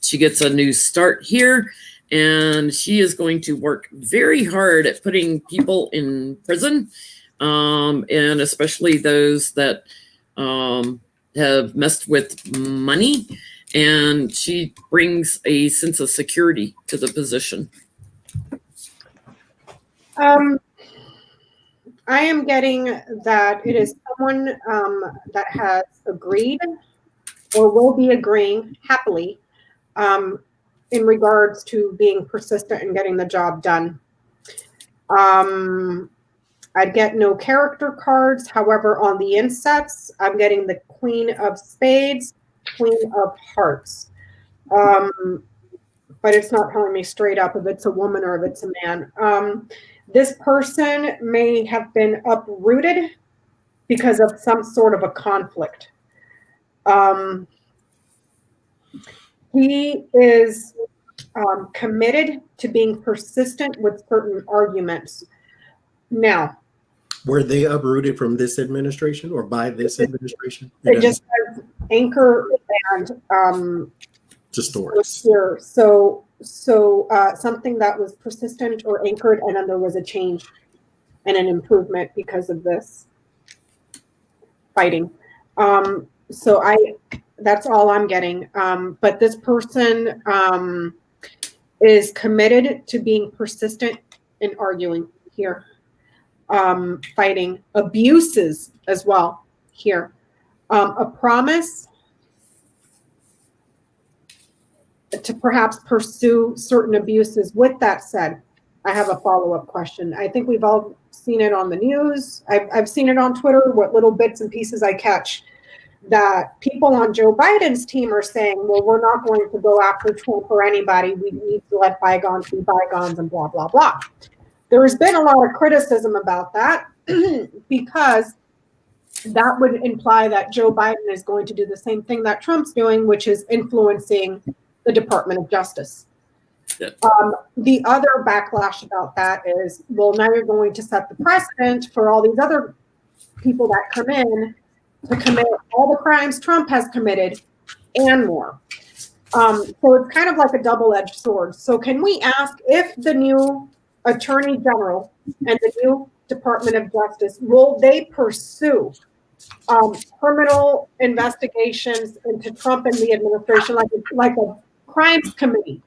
She gets a new start here, and she is going to work very hard at putting people in prison. And especially those that have messed with money, and she brings a sense of security to the position. I am getting that it is someone that has agreed or will be agreeing happily in regards to being persistent and getting the job done. I get no character cards. However, on the insets, I'm getting the Queen of Spades, Queen of Hearts. But it's not telling me straight up if it's a woman or if it's a man. This person may have been uprooted because of some sort of a conflict. He is committed to being persistent with certain arguments. Now, were they uprooted from this administration or by this administration? It just says anchor and just stories. Here. So something that was persistent or anchored, and then there was a change and an improvement because of this fighting. So that's all I'm getting. But this person is committed to being persistent in arguing here. Fighting abuses as well here. A promise to perhaps pursue certain abuses. With that said, I have a follow-up question. I think we've all seen it on the news. I've seen it on Twitter, what little bits and pieces I catch, that people on Joe Biden's team are saying, well, we're not going to go after Trump or anybody. We need to let bygones be bygones and blah, blah, blah. There has been a lot of criticism about that because that would imply that Joe Biden is going to do the same thing that Trump's doing, which is influencing the Department of Justice. Yeah. The other backlash about that is, well, now you're going to set the precedent for all these other people that come in to commit all the crimes Trump has committed and more. So it's kind of like a double-edged sword. So can we ask if the new Attorney General and the new Department of Justice, will they pursue criminal investigations into Trump and the administration like a crimes committee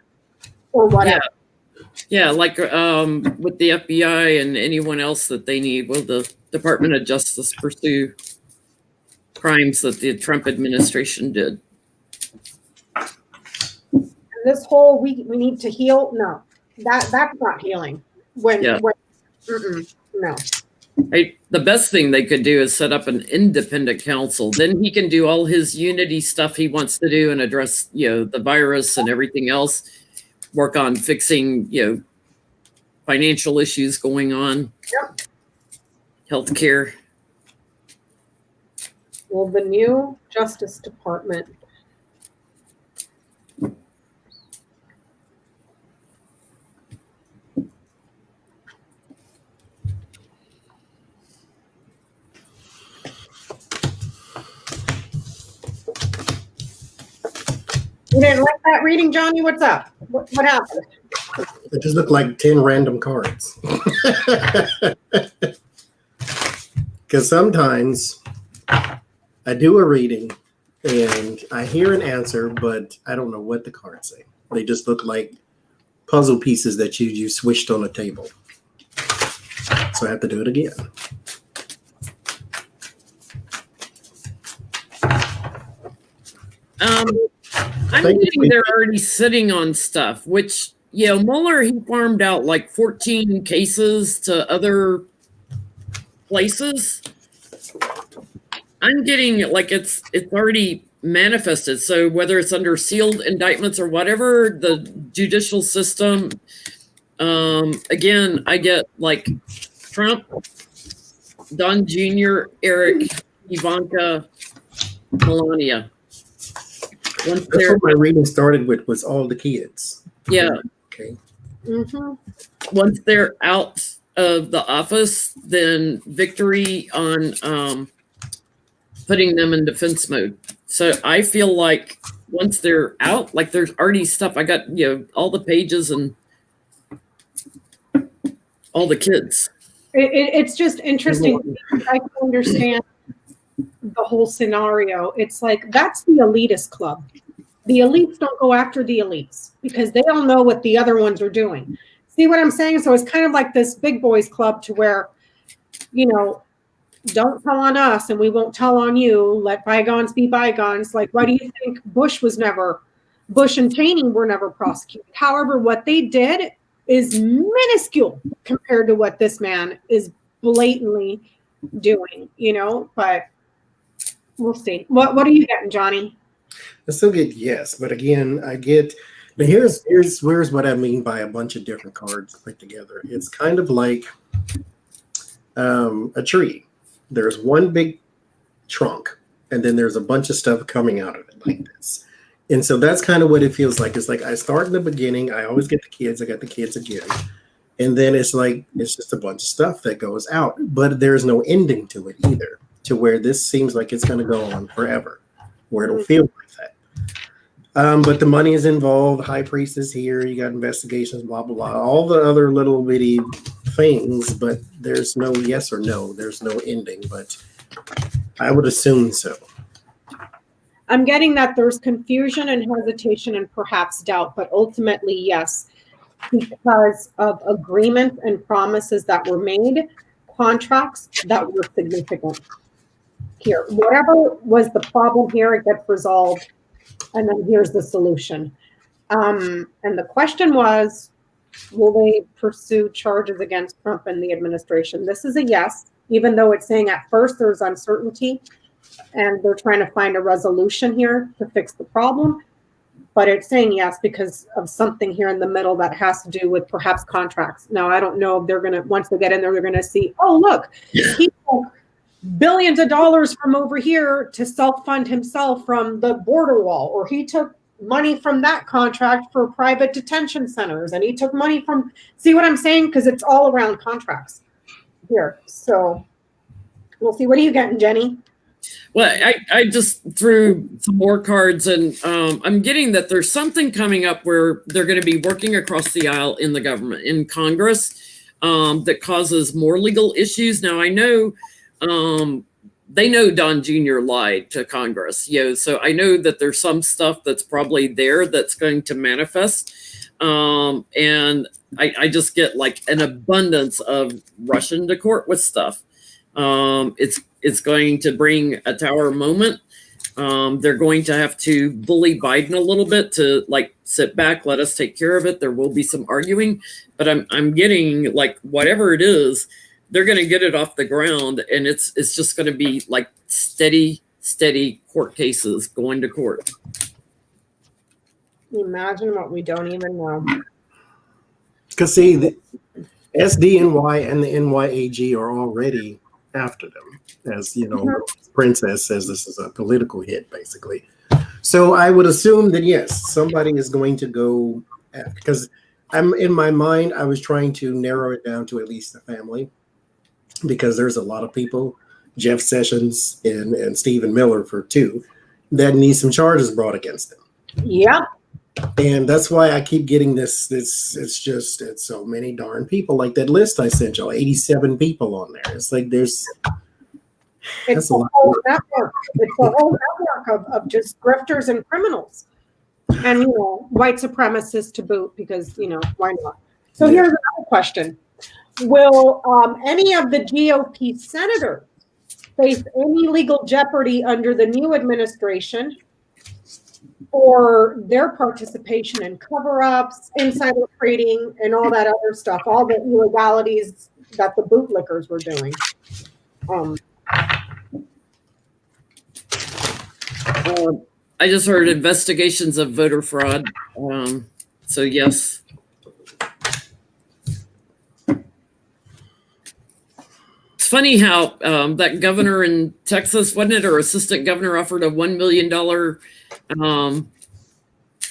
or whatever? Yeah, like with the FBI and anyone else that they need, will the Department of Justice pursue crimes that the Trump administration did? This whole we need to heal, no, that's not healing. No. The best thing they could do is set up an independent counsel. Then he can do all his unity stuff he wants to do and address, the virus and everything else. Work on fixing, financial issues going on. Yep. Healthcare. Well, the new Justice Department. You didn't like that reading, Johnny? What's up? What happened? It just looked like 10 random cards. Because sometimes I do a reading and I hear an answer, but I don't know what the cards say. They just look like puzzle pieces that you switched on a table. So I have to do it again. I'm getting they're already sitting on stuff, which, Mueller, he farmed out like 14 cases to other places. I'm getting like it's already manifested. So whether it's under sealed indictments or whatever, the judicial system, again, I get like Trump, Don Jr., Eric, Ivanka, Melania. That's what my reading started with, was all the kids. Yeah. Okay. Mm-hmm. Once they're out of the office, then victory on putting them in defense mode. So I feel like once they're out, like there's already stuff. I got, all the pages and all the kids. It's just interesting. I can understand the whole scenario. It's like, that's the elitist club. The elites don't go after the elites because they all know what the other ones are doing. See what I'm saying? So it's kind of like this big boys club to where, don't tell on us and we won't tell on you. Let bygones be bygones. Like, why do you think Bush and Cheney were never prosecuted? However, what they did is minuscule compared to what this man is blatantly doing, but we'll see. What are you getting, Johnny? I still get yes, but again, I get. Now here's what I mean by a bunch of different cards put together. It's kind of like a tree. There's one big trunk, and then there's a bunch of stuff coming out of it like this. And so that's kind of what it feels like. It's like I start in the beginning. I always get the kids. I got the kids again. And then it's like it's just a bunch of stuff that goes out. But there's no ending to it either, to where this seems like it's going to go on forever, where it'll feel like that. But the money is involved. High priest is here. You got investigations, blah, blah, blah. All the other little bitty things, but there's no yes or no. There's no ending, but I would assume so. I'm getting that there's confusion and hesitation and perhaps doubt, but ultimately, yes, because of agreements and promises that were made, contracts that were significant here. Whatever was the problem here, it gets resolved, and then here's the solution. And the question was, will they pursue charges against Trump and the administration? This is a yes, even though it's saying at first there's uncertainty and they're trying to find a resolution here to fix the problem. But it's saying yes because of something here in the middle that has to do with perhaps contracts. Now, I don't know if they're going to, once they get in there, they're going to see, oh, look, he took billions of dollars from over here to self-fund himself from the border wall, or he took money from that contract for private detention centers, and he took money from, see what I'm saying? Because it's all around contracts here. So we'll see. What are you getting, Jenny? Well, I just threw some more cards, and I'm getting that there's something coming up where they're going to be working across the aisle in the government, in Congress, that causes more legal issues. Now, I know they know Don Jr. lied to Congress, so I know that there's some stuff that's probably there that's going to manifest. And I just get like an abundance of rushing to court with stuff. It's going to bring a Tower moment. They're going to have to bully Biden a little bit to like sit back, let us take care of it. There will be some arguing, but I'm getting like whatever it is, they're going to get it off the ground, and it's just going to be like steady court cases going to court. Imagine what we don't even know. Because see, the SDNY and the NYAG are already after them. As you know, Princess says this is a political hit, basically. So I would assume that yes, somebody is going to go after, because I'm in my mind, I was trying to narrow it down to at least the family, because there's a lot of people, Jeff Sessions and Stephen Miller for two, that need some charges brought against them. Yeah. And that's why I keep getting this. It's so many darn people. Like that list I sent y'all, 87 people on there. It's like it's a whole network. It's a whole network of just grifters and criminals, and white supremacists to boot, because why not? So here's another question: will any of the GOP senators face any legal jeopardy under the new administration for their participation in cover-ups, insider trading, and all that other stuff, all the illegalities that the bootlickers were doing? I just heard investigations of voter fraud. So yes. It's funny how that governor in Texas, wasn't it, or assistant governor, offered a $1 million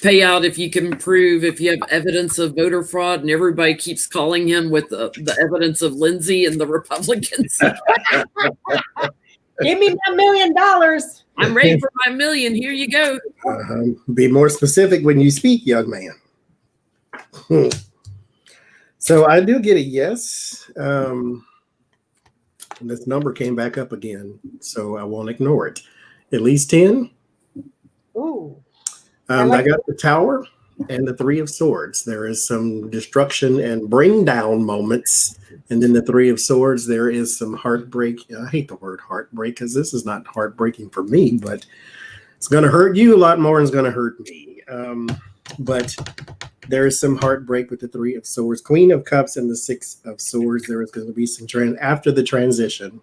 payout if you can prove, if you have evidence of voter fraud, and everybody keeps calling him with the evidence of Lindsay and the Republicans. Give me $1 million. I'm ready for my million. Here you go. Be more specific when you speak, young man. So I do get a yes. This number came back up again, so I won't ignore it. At least 10. Ooh. I got the Tower. and the Three of Swords. There is some destruction and bring down moments. And then the Three of Swords, there is some heartbreak. I hate the word heartbreak because this is not heartbreaking for me, but it's going to hurt you a lot more than it's going to hurt me. But there is some heartbreak with the Three of Swords. Queen of Cups and the Six of Swords. There is going to be some after the transition,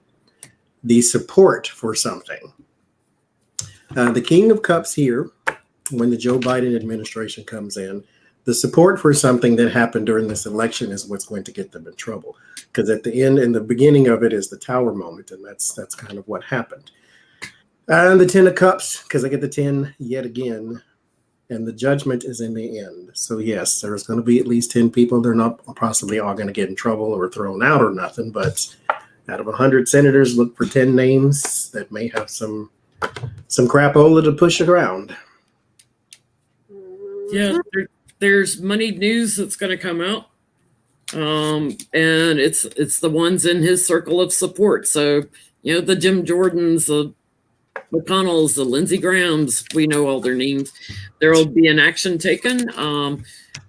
the support for something. The King of Cups here, when the Joe Biden administration comes in, the support for something that happened during this election is what's going to get them in trouble. Because at the end and the beginning of it is the Tower moment, and that's kind of what happened. And the Ten of Cups, because I get the 10 yet again, and the Judgment is in the end. So yes, there's going to be at least 10 people. They're not possibly all going to get in trouble or thrown out or nothing, but out of 100 senators, look for 10 names that may have some crapola to push around. Yeah, there's moneyed news that's going to come out, and it's the ones in his circle of support. So the Jim Jordans, the McConnells, the Lindsey Grahams, we know all their names. There will be an action taken.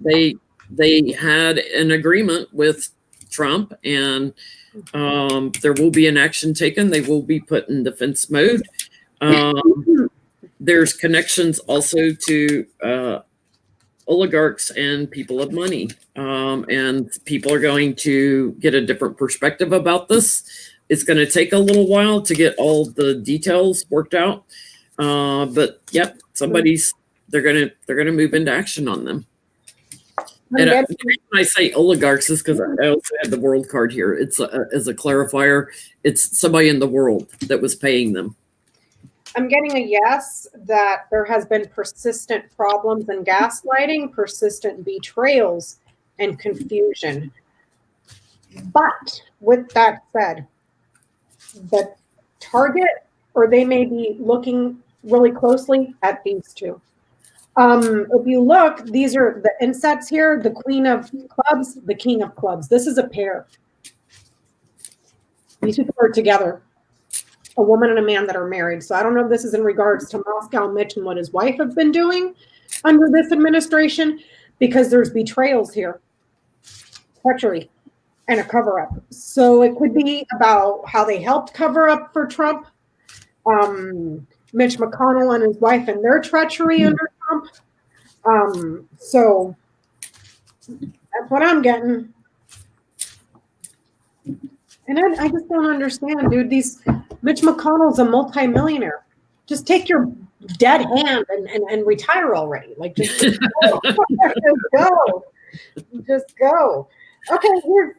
They had an agreement with Trump, and there will be an action taken. They will be put in defense mode. There's connections also to oligarchs and people of money, and people are going to get a different perspective about this. It's going to take a little while to get all the details worked out, but yep, they're gonna move into action on them. And the reason I say oligarchs is because I also have the world card here. It's as a clarifier, it's somebody in the world that was paying them. I'm getting a yes that there has been persistent problems and gaslighting, persistent betrayals, and confusion. But with that said, the target, or they may be looking really closely at these two. If you look, these are the insets here, the Queen of Clubs, the King of Clubs. This is a pair. These people are together. A woman and a man that are married. So I don't know if this is in regards to Moscow Mitch and what his wife have been doing under this administration, because there's betrayals here, treachery, and a cover-up. So it could be about how they helped cover up for Trump, Mitch McConnell and his wife and their treachery under Trump. So that's what I'm getting. And I just don't understand, dude. Mitch McConnell's a multimillionaire. Just take your dead hand and retire already. Like, just go. Just go. Just go. Okay,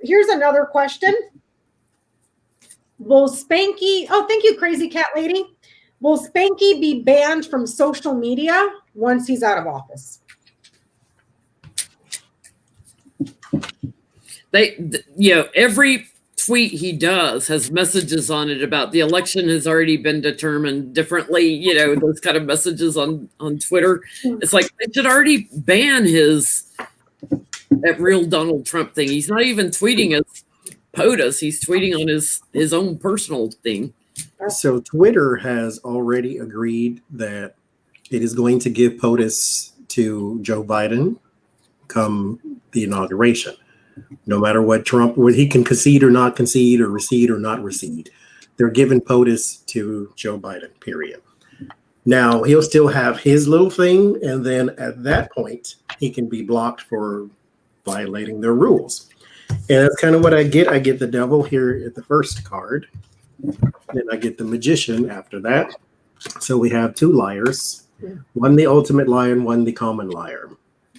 here's another question. Will Spanky, thank you, Crazy Cat Lady. Will Spanky be banned from social media once he's out of office? Every tweet he does has messages on it about the election has already been determined differently, those kind of messages on Twitter. It's like they should already ban that real Donald Trump thing. He's not even tweeting as POTUS. He's tweeting on his own personal thing. So Twitter has already agreed that it is going to give POTUS to Joe Biden come the inauguration. No matter what Trump, whether he can concede or not concede or recede or not recede, they're giving POTUS to Joe Biden, period. Now, he'll still have his little thing, and then at that point, he can be blocked for violating their rules. And that's kind of what I get. I get the devil here at the first card. Then I get the magician after that. So we have two liars, one the ultimate liar and one the common liar.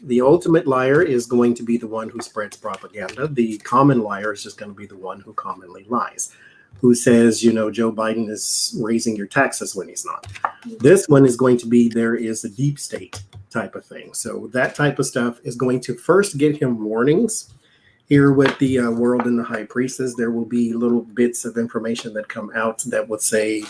The ultimate liar is going to be the one who spreads propaganda. The common liar is just going to be the one who commonly lies, who says, Joe Biden is raising your taxes when he's not. This one is going to be, there is a deep state type of thing. So that type of stuff is going to first get him warnings. Here with the World and the High Priestess, there will be little bits of information that come out that would say,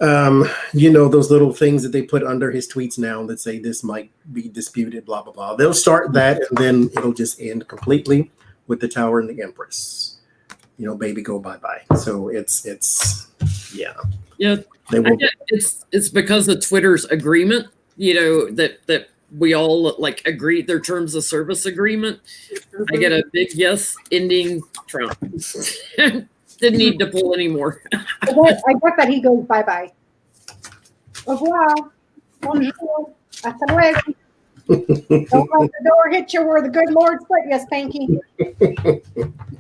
those little things that they put under his tweets now that say this might be disputed, blah, blah, blah. They'll start that, and then it'll just end completely with the Tower and the Empress. Baby, go bye-bye. So it's yeah. Yeah, it's because of Twitter's agreement, that we all like agree their terms of service agreement. I get a big yes ending Trump. Didn't need to pull anymore. I get that he goes bye-bye. Au revoir. Bonjour. Hasta luego. Don't let the door hit you where the good Lord split you, Spanky.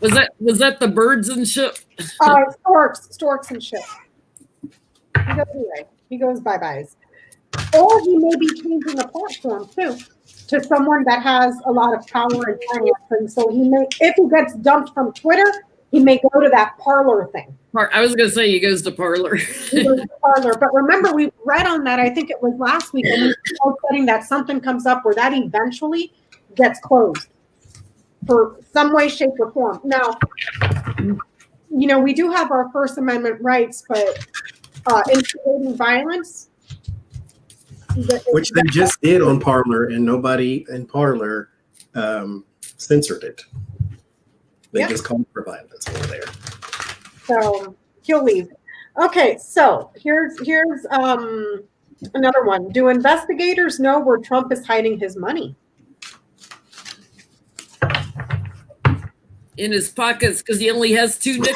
Was that the birds and ship? Storks and shit. He goes away. He goes bye-byes. Or he may be changing the platform too to someone that has a lot of power and finance. And so he may, if he gets dumped from Twitter, he may go to that Parler thing. I was going to say he goes to Parler. He goes to Parler. But remember, we read on that, I think it was last week, and we were saying that something comes up where that eventually gets closed for some way, shape, or form. Now, you know, we do have our First Amendment rights, but instigating violence, which they just did on Parler, and nobody in Parler censored it. They just called for violence over there. So he'll leave. Okay, so here's another one. Do investigators know where Trump is hiding his money? In his pockets, because he only has 2 nickels.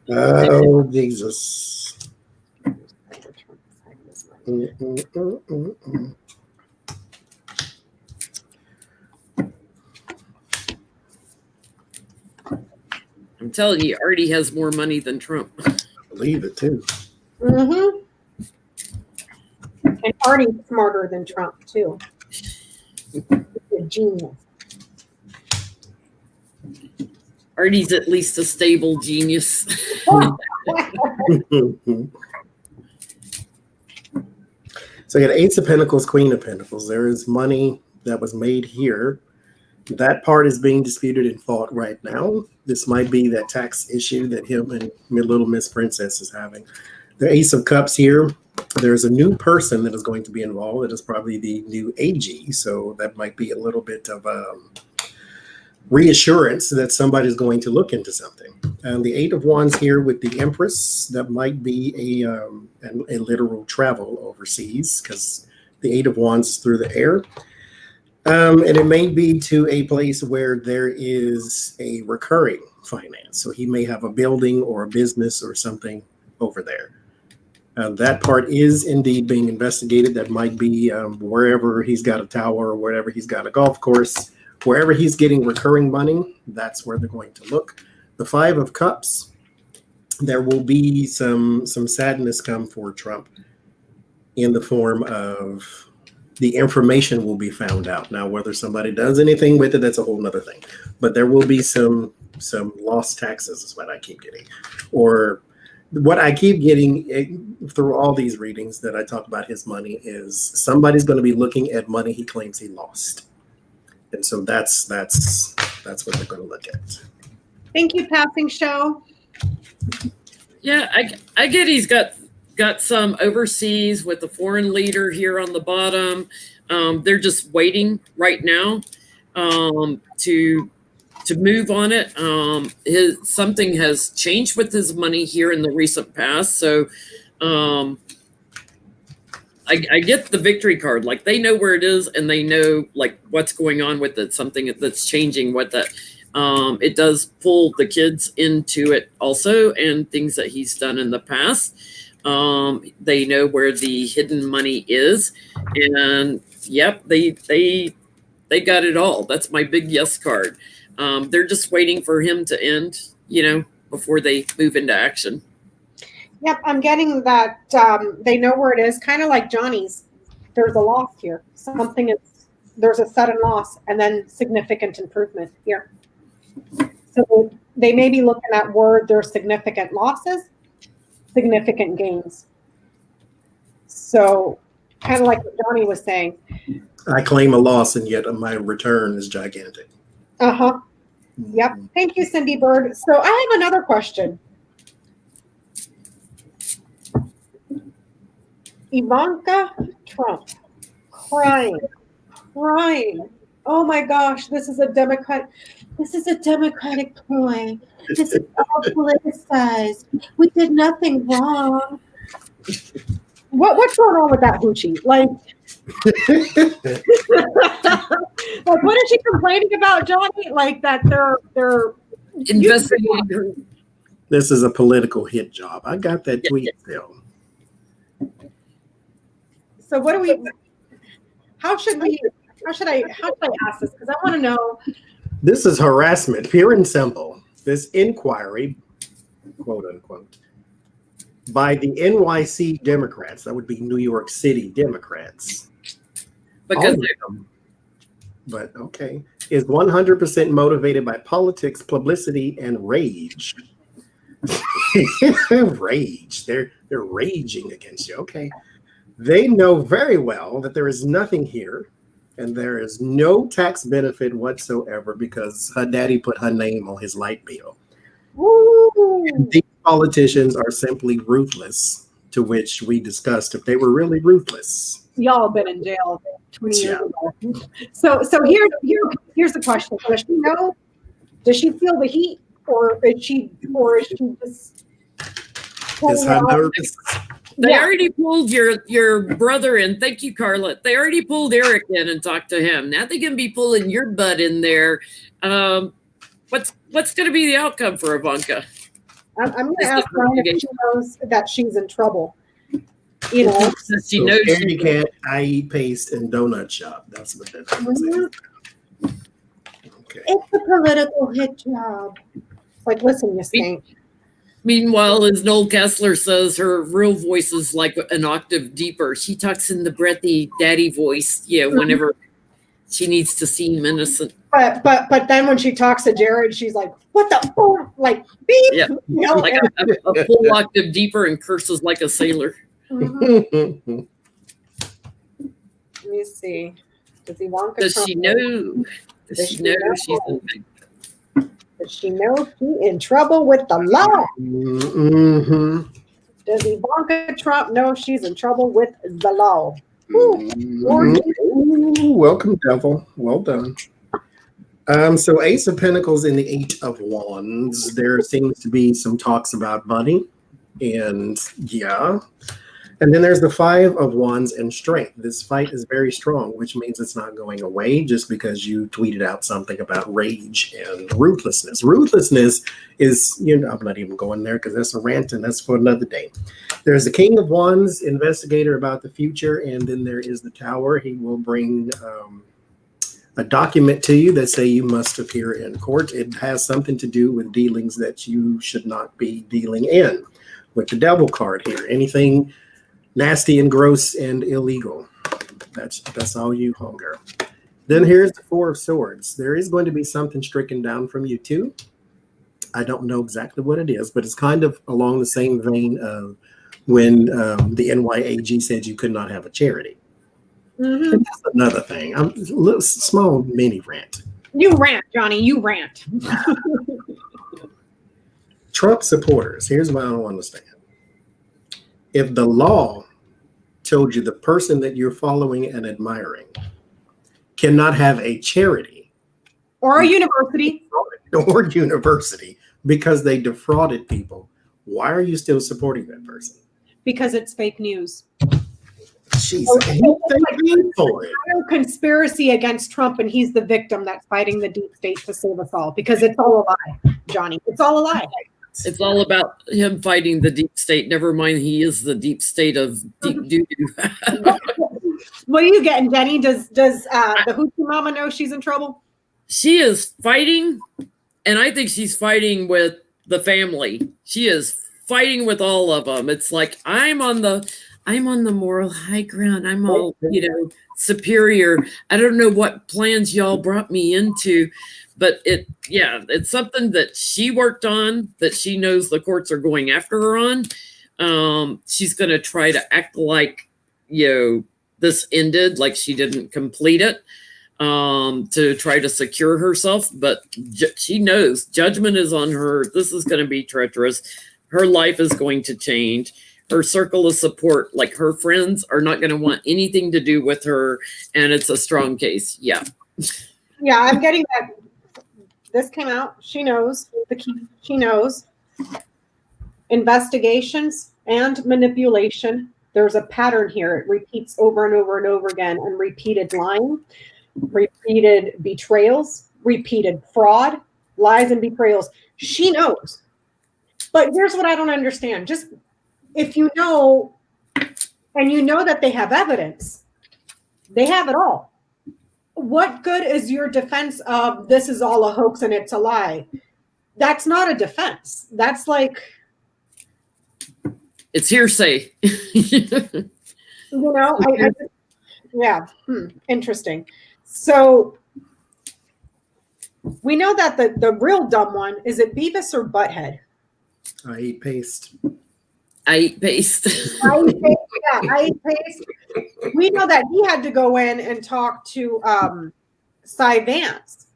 Oh, Jesus. I'm telling you, Artie has more money than Trump. I believe it too. Mm-hmm. And Artie's smarter than Trump too. He's a genius. Artie's at least a stable genius. So you got Ace of Pentacles, Queen of Pentacles. There is money that was made here. That part is being disputed and fought right now. This might be that tax issue that him and Little Miss Princess is having. The Ace of Cups here. There's a new person that is going to be involved. It is probably the new AG. So that might be a little bit of reassurance that somebody's going to look into something. And the Eight of Wands here with the Empress, that might be a literal travel overseas, because the Eight of Wands is through the air. And it may be to a place where there is a recurring finance. So he may have a building or a business or something over there. That part is indeed being investigated. That might be wherever he's got a tower or wherever he's got a golf course. Wherever he's getting recurring money, that's where they're going to look. The Five of Cups, there will be some sadness come for Trump in the form of the information will be found out. Now, whether somebody does anything with it, that's a whole nother thing. But there will be some lost taxes is what I keep getting. Or what I keep getting through all these readings that I talk about his money is somebody's going to be looking at money he claims he lost. And so that's what they're going to look at. Thank you, Passing Show. Yeah, I get he's got some overseas with the foreign leader here on the bottom. They're just waiting right now to move on it. Something has changed with his money here in the recent past. So I get the victory card. Like, they know where it is and they know like what's going on with it. Something that's changing with it. It does pull the kids into it also, and things that he's done in the past. They know where the hidden money is, and yep, they got it all. That's my big yes card. They're just waiting for him to end, before they move into action. Yep, I'm getting that they know where it is, kind of like Johnny's. There's a loss here. There's a sudden loss and then significant improvement here. So they may be looking at where there's significant losses, significant gains. So kind of like what Johnny was saying. I claim a loss and yet my return is gigantic. Uh-huh. Yep. Thank you, Cindy Bird. So I have another question. Ivanka Trump crying. Oh my gosh, this is a Democratic ploy. This is all politicized. We did nothing wrong. What's going on with that hoochie? Like, like what is she complaining about, Johnny? Like that they're Investigating her. This is a political hit job. I got that tweet still. So what do we? How should I ask this? Because I want to know. This is harassment, pure and simple. This inquiry, quote unquote, by the NYC Democrats, that would be New York City Democrats. Because but okay, is 100% motivated by politics, publicity, and rage. Rage. They're raging against you. Okay. They know very well that there is nothing here and there is no tax benefit whatsoever because her daddy put her name on his light bill. These politicians are simply ruthless, to which we discussed if they were really ruthless. Y'all been in jail 20 years ago. So here's the question. Does she know? Does she feel the heat? Or is she just is her nervous? They already pulled your brother in. Thank you, Carla. They already pulled Eric in and talked to him. Now they can be pulling your butt in there. What's going to be the outcome for Ivanka? I'm going to ask Rana if she knows that she's in trouble. You know, she knows. She can't. I eat paste and donut shop. That's what that is. Okay. It's a political hit job. Like, listen, you stink. Meanwhile, as Noel Kessler says, her real voice is like an octave deeper. She talks in the breathy daddy voice, whenever she needs to seem innocent. But then when she talks to Jared, she's like, "What the fuck?" Like, beep. Yeah, like a full octave deeper and curses like a sailor. Mm-hmm. Let me see. Does Ivanka? Does she know? Does she know she's in big? Does she know she's in trouble with the law? Mm-hmm. Does Ivanka Trump know she's in trouble with the law? Mm-hmm. Welcome, devil. Well done. So Ace of Pentacles in the Eight of Wands. There seems to be some talks about money, and and then there's the Five of Wands and Strength. This fight is very strong, which means it's not going away just because you tweeted out something about rage and ruthlessness. Ruthlessness is, I'm not even going there because that's a rant and that's for another day. There's the King of Wands, investigator about the future, and then there is the Tower. He will bring a document to you that say you must appear in court. It has something to do with dealings that you should not be dealing in. With the Devil card here, anything nasty and gross and illegal. That's all you, hunger. Then here's the Four of Swords. There is going to be something stricken down from you too. I don't know exactly what it is, but it's kind of along the same vein of when the NYAG said you could not have a charity. Mm-hmm. And that's another thing. I'm a little small mini rant. You rant, Johnny. You rant. Trump supporters. Here's what I don't understand. If the law told you the person that you're following and admiring cannot have a charity or a university because they defrauded people, why are you still supporting that person? Because it's fake news. She's a conspiracy against Trump, and he's the victim that's fighting the deep state to save us all. Because it's all a lie, Johnny. It's all a lie. It's all about him fighting the deep state. Never mind, he is the deep state of deep doo-doo. What are you getting, Jenny? Does the Hoochie Mama know she's in trouble? She is fighting, and I think she's fighting with the family. She is fighting with all of them. It's like I'm on the moral high ground. I'm all superior. I don't know what plans y'all brought me into. But it's something that she worked on, that she knows the courts are going after her on. She's going to try to act like, this ended, like she didn't complete it, to try to secure herself. But she knows judgment is on her. This is going to be treacherous. Her life is going to change. Her circle of support, like her friends, are not going to want anything to do with her. And it's a strong case. Yeah. Yeah, I'm getting that. This came out. She knows the key. She knows investigations and manipulation there's a pattern here. It repeats over and over and over again, and repeated lying, repeated betrayals, repeated fraud, lies and betrayals. She knows. But here's what I don't understand. Just if you know, and you know that they have evidence, they have it all. What good is your defense of this is all a hoax and it's a lie? That's not a defense. That's like, it's hearsay. Yeah. Interesting. So we know that the real dumb one, is it Beavis or Butthead? I eat paste. I eat paste. I eat paste. We know that he had to go in and talk to Cy Vance.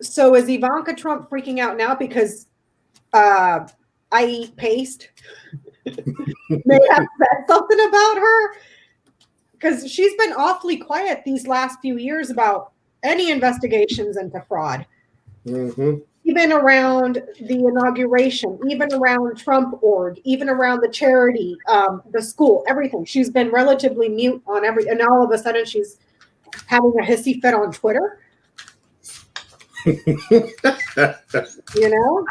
So is Ivanka Trump freaking out now because I eat paste? May have said something about her? Because she's been awfully quiet these last few years about any investigations into fraud. Mm-hmm. Even around the inauguration, even around Trump org, even around the charity, the school, everything. She's been relatively mute on every, and all of a sudden she's having a hissy fit on Twitter. You know?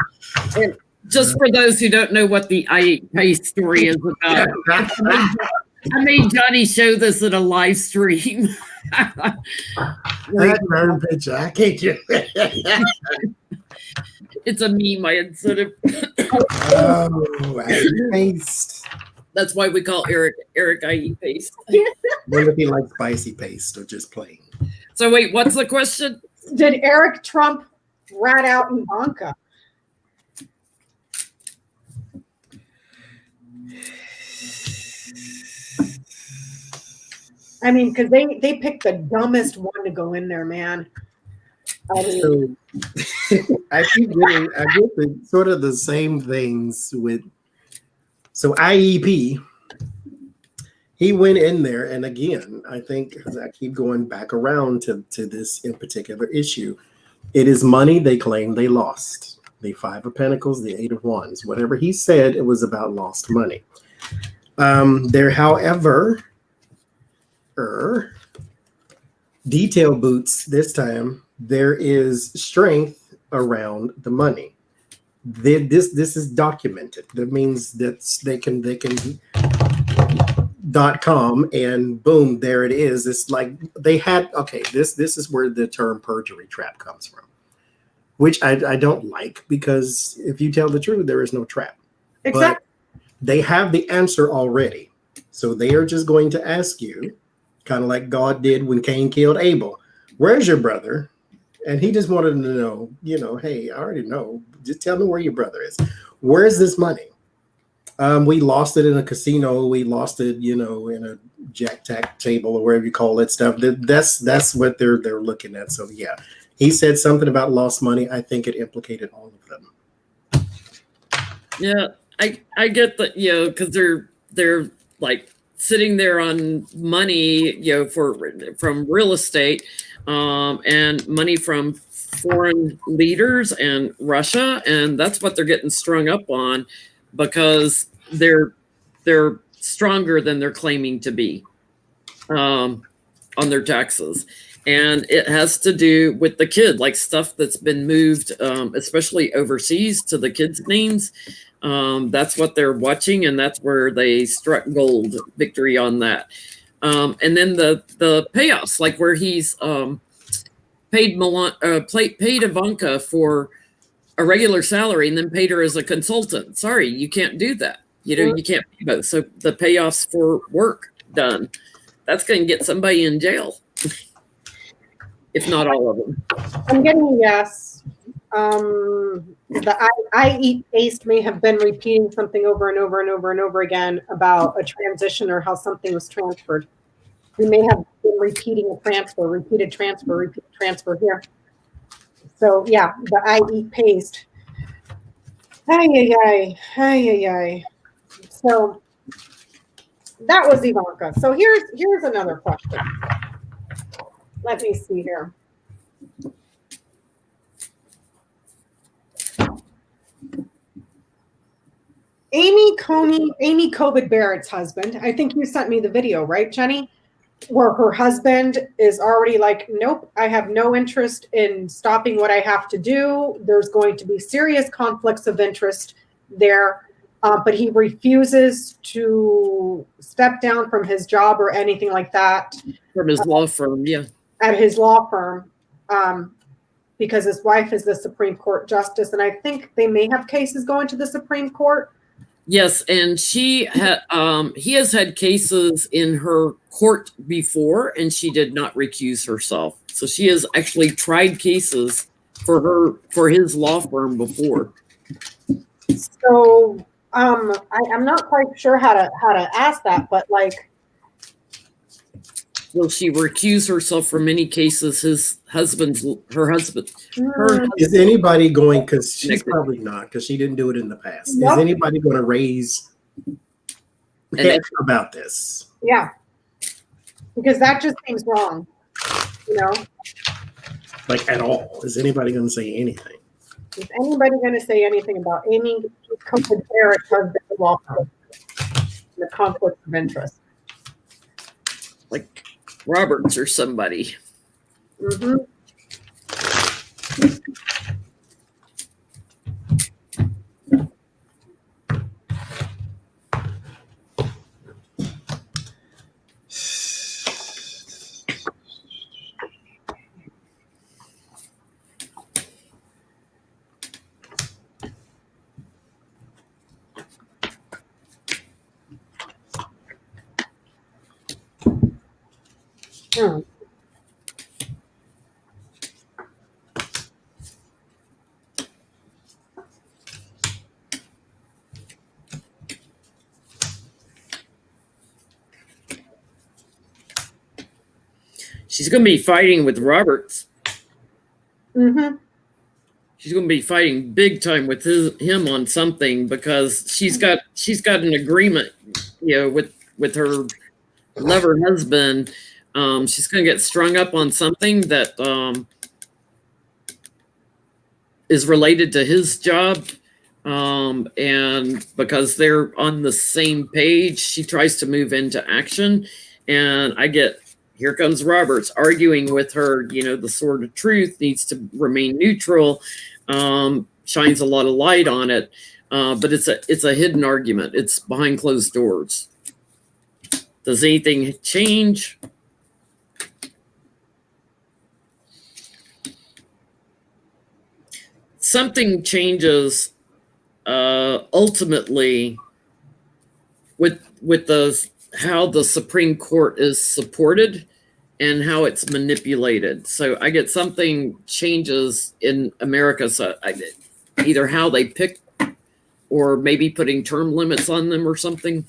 And just for those who don't know what the I Eat Paste story is about, I made Johnny show this at a live stream. That burn picture, I can't do it. It's a meme I had sort of. Oh, I eat paste. That's why we call Eric I Eat Paste. Wonder if he likes spicy paste or just plain. So wait, what's the question? Did Eric Trump rat out Ivanka? I mean, because they picked the dumbest one to go in there, man. I mean, So I get sort of the same things with. So IEP, he went in there, and again, I think as I keep going back around to this in particular issue, it is money they claim they lost. The Five of Pentacles, the Eight of Wands, whatever he said, it was about lost money. There, however, detail boots this time. There is strength around the money. This is documented. That means that they can .com and boom, there it is. It's like they had, okay, this is where the term perjury trap comes from, which I don't like, because if you tell the truth, there is no trap. exactly. But they have the answer already. So they are just going to ask you, kind of like God did when Cain killed Abel, where's your brother? And he just wanted to know, hey, I already know. Just tell me where your brother is. Where's this money? We lost it in a casino. We lost it, in a jack-tack table or wherever you call that stuff. That's what they're looking at. So yeah, he said something about lost money. I think it implicated all of them. Yeah, I get that, because they're like sitting there on money, from real estate, and money from foreign leaders and Russia, and that's what they're getting strung up on, because they're stronger than they're claiming to be on their taxes. And it has to do with the kid, like stuff that's been moved, especially overseas, to the kids' names. That's what they're watching, and that's where they struck gold victory on that. And then the payoffs, like where he's paid Ivanka for a regular salary and then paid her as a consultant. Sorry, you can't do that. You can't pay both. So the payoffs for work done, that's going to get somebody in jail, if not all of them. I'm getting a yes. The I eat paste may have been repeating something over and over and over and over again about a transition or how something was transferred. We may have been repeating a transfer, repeated transfer here. So yeah, the I eat paste. Ay. So that was Ivanka. So here's another question. Let me see here. Amy COVID Barrett's husband. I think you sent me the video, right, Jenny? Where her husband is already like, nope, I have no interest in stopping what I have to do. There's going to be serious conflicts of interest there. But he refuses to step down from his job or anything like that. From his law firm, yeah. At his law firm, because his wife is the Supreme Court justice. And I think they may have cases going to the Supreme Court. Yes, and he has had cases in her court before, and she did not recuse herself. So she has actually tried cases for his law firm before. So I'm not quite sure how to ask that, but like, will she recuse herself from any cases? Her husband. Is anybody going, because she's probably not, because she didn't do it in the past. Nope. Is anybody going to raise heck about this? Yeah. Because that just seems wrong, you know? Like at all. Is anybody going to say anything? Is anybody going to say anything about Amy COVID Barrett's husband law firm? The conflict of interest. Like Roberts or somebody. Mm-hmm. Hmm. She's going to be fighting with Roberts. Mm-hmm. She's going to be fighting big time with him on something because she's got an agreement, you know, with her lover husband. She's going to get strung up on something that is related to his job. And because they're on the same page, she tries to move into action. And here comes Roberts arguing with her, you know, the sword of truth needs to remain neutral, shines a lot of light on it. But it's a hidden argument. It's behind closed doors. Does anything change? Something changes ultimately with how the Supreme Court is supported and how it's manipulated. So I get something changes in America. So either how they pick or maybe putting term limits on them or something.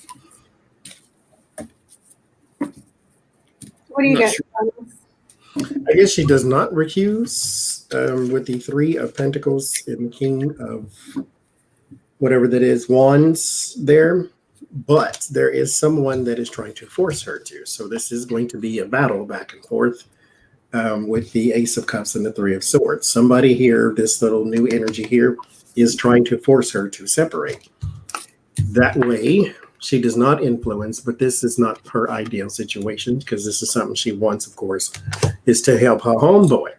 What do you get? Sure. I guess she does not recuse with the 3 of Pentacles and King of whatever that is, Wands there. But there is someone that is trying to force her to. So this is going to be a battle back and forth with the Ace of Cups and the 3 of Swords. Somebody here, this little new energy here, is trying to force her to separate. That way, she does not influence, but this is not her ideal situation because this is something she wants, of course, is to help her homeboy.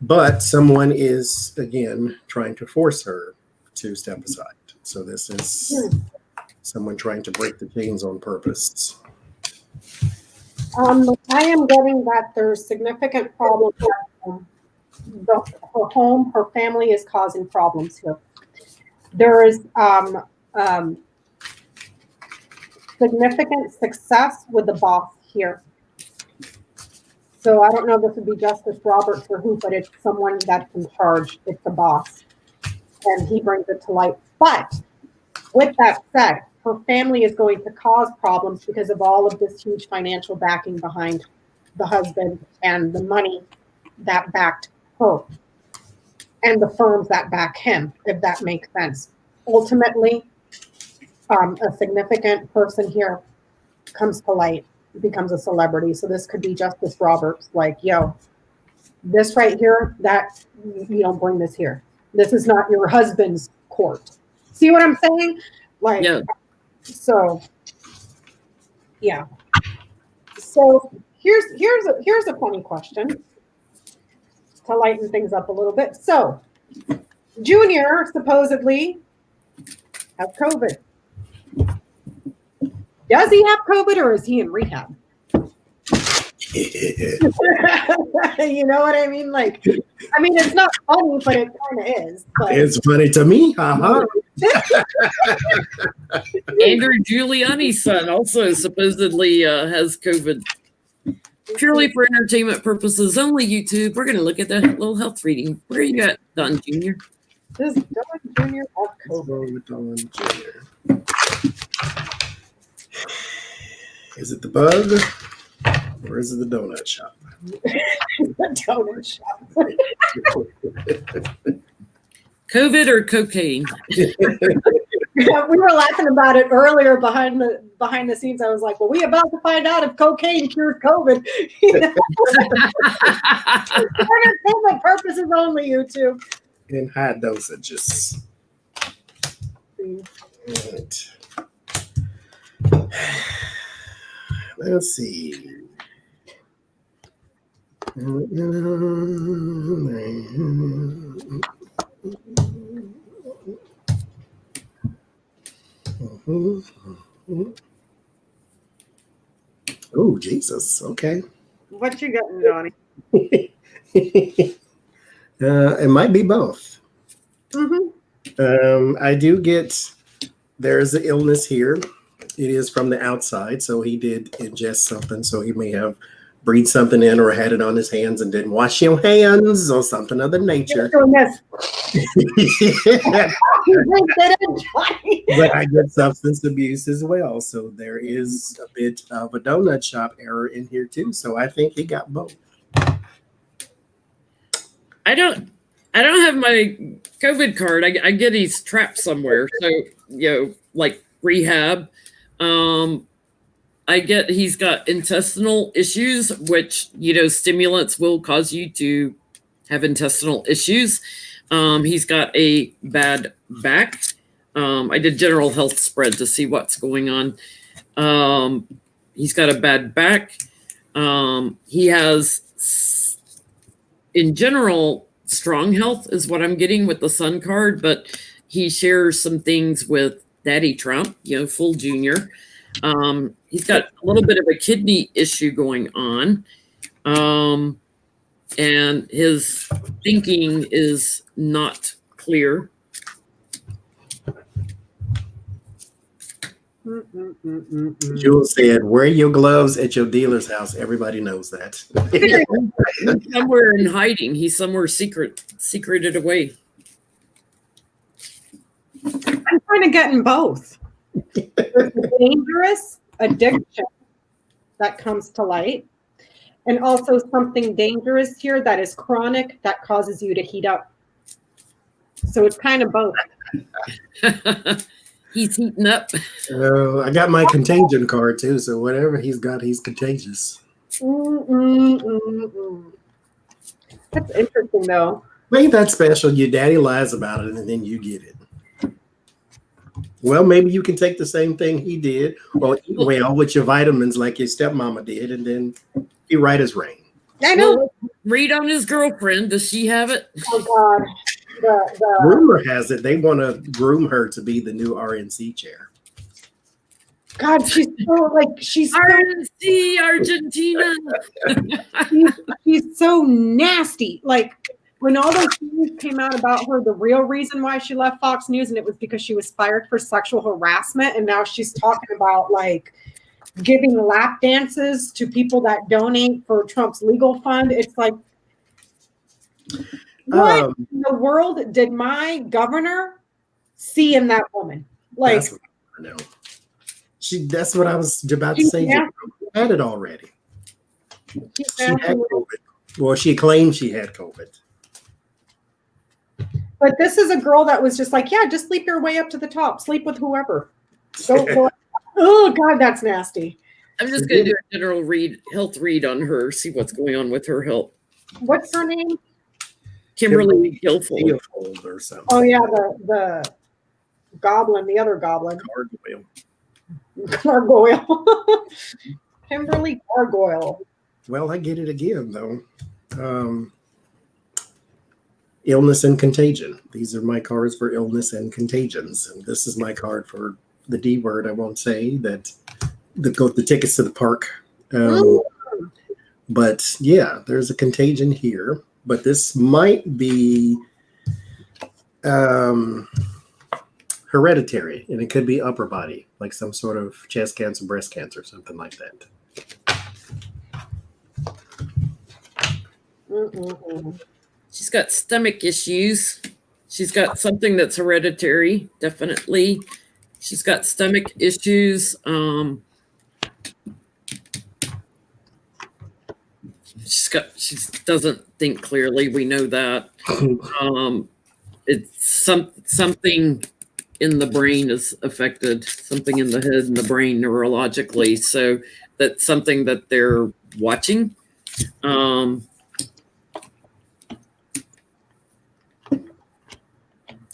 But someone is, again, trying to force her to step aside. So this is someone trying to break the chains on purpose. I am getting that there's significant problems at her home. Her family is causing problems here. There is significant success with the boss here. So I don't know if this would be Justice Roberts or who, but it's someone that's in charge. It's the boss. And he brings it to light. But with that said, her family is going to cause problems because of all of this huge financial backing behind the husband and the money that backed her and the firms that back him, if that makes sense. Ultimately, a significant person here comes to light, becomes a celebrity. So this could be Justice Roberts, like, yo, this right here, that you don't bring this here. This is not your husband's court. See what I'm saying? Like, Yeah. so, yeah. So here's a funny question to lighten things up a little bit. So, Junior supposedly has COVID. Does he have COVID or is he in rehab? You know what I mean? Like, I mean, it's not funny, but it kind of is. But. It's funny to me. Uh-huh. Andrew Giuliani's son also supposedly has COVID. Purely for entertainment purposes only, YouTube. We're going to look at the little health reading. Where you at, Don Jr.? Does Don Jr. have COVID? Don Jr. Is it the bug or is it the donut shop? The donut shop. COVID or cocaine? We were laughing about it earlier behind the scenes. I was like, well, we about to find out if cocaine cures COVID. You know? For entertainment purposes only, YouTube. In high dosages. Right. Let's see. Oh, Jesus. Okay. What you getting, Johnny? It might be both. Mm-hmm. I do get, there's an illness here. It is from the outside, so he did ingest something, so he may have breathed something in or had it on his hands and didn't wash your hands or something of the nature. But I get substance abuse as well, so there is a bit of a donut shop error in here too. So I think he got both. I don't have my COVID card. I get he's trapped somewhere. So, you know, like rehab. I get he's got intestinal issues, which, you know, stimulants will cause you to have intestinal issues. He's got a bad back. I did general health spread to see what's going on. He's got a bad back. He has, in general, strong health is what I'm getting with the Sun card, but he shares some things with Daddy Trump, you know, full junior. He's got a little bit of a kidney issue going on. And his thinking is not clear. Jules said, wear your gloves at your dealer's house. Everybody knows that. He's somewhere in hiding. He's somewhere secreted away. I'm kind of getting both. There's a dangerous addiction that comes to light, and also something dangerous here that is chronic that causes you to heat up. So it's kind of both. He's heating up. I got my contagion card too, so whatever he's got, he's contagious. That's interesting, though. Ain't that special? Your daddy lies about it, and then you get it. Well, maybe you can take the same thing he did, or eat well with your vitamins like your stepmama did, and then be right as rain. I know. Well, read on his girlfriend. Does she have it? Oh, God. The Rumor has it they want to groom her to be the new RNC chair. God, she's RNC Argentina. she's so nasty. Like, when all those news came out about her, the real reason why she left Fox News, and it was because she was fired for sexual harassment, and now she's talking about like giving lap dances to people that donate for Trump's legal fund. It's like, what in the world did my governor see in that woman? Like, that's what I know. That's what I was about to say. She had it already. She had COVID. Well, she claimed she had COVID. But this is a girl that was just like, yeah, just sleep your way up to the top. Sleep with whoever. Go. Oh, God, that's nasty. I'm just going to do a general health read on her, see what's going on with her health. What's her name? Kimberly Guilfoyle. Or something. Oh, yeah, the goblin, the other goblin. Gargoyle. Gargoyle. Kimberly Gargoyle. Well, I get it again, though. Illness and contagion. These are my cards for illness and contagions. And this is my card for the D word, I won't say, that the tickets to the park. But yeah, there's a contagion here. But this might be hereditary, and it could be upper body, like some sort of chest cancer, breast cancer, something like that. She's got stomach issues. She's got something that's hereditary, definitely. She's got stomach issues. She doesn't think clearly. We know that. It's something in the brain is affected, something in the head and the brain neurologically. So that's something that they're watching.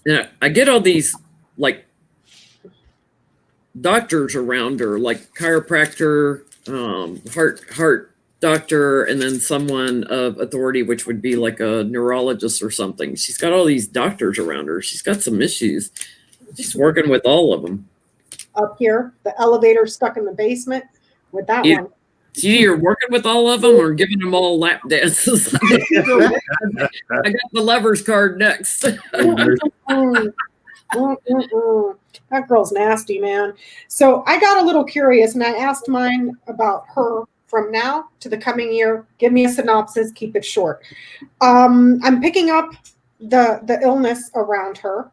Yeah, I get all these like doctors around her, like chiropractor, heart doctor, and then someone of authority, which would be like a neurologist or something. She's got all these doctors around her. She's got some issues. She's working with all of them. Up here, the elevator stuck in the basement with that one. See, you're working with all of them or giving them all lap dances. I got the lovers card next. That girl's nasty, man. So I got a little curious, and I asked mine about her from now to the coming year. Give me a synopsis. Keep it short. I'm picking up the illness around her.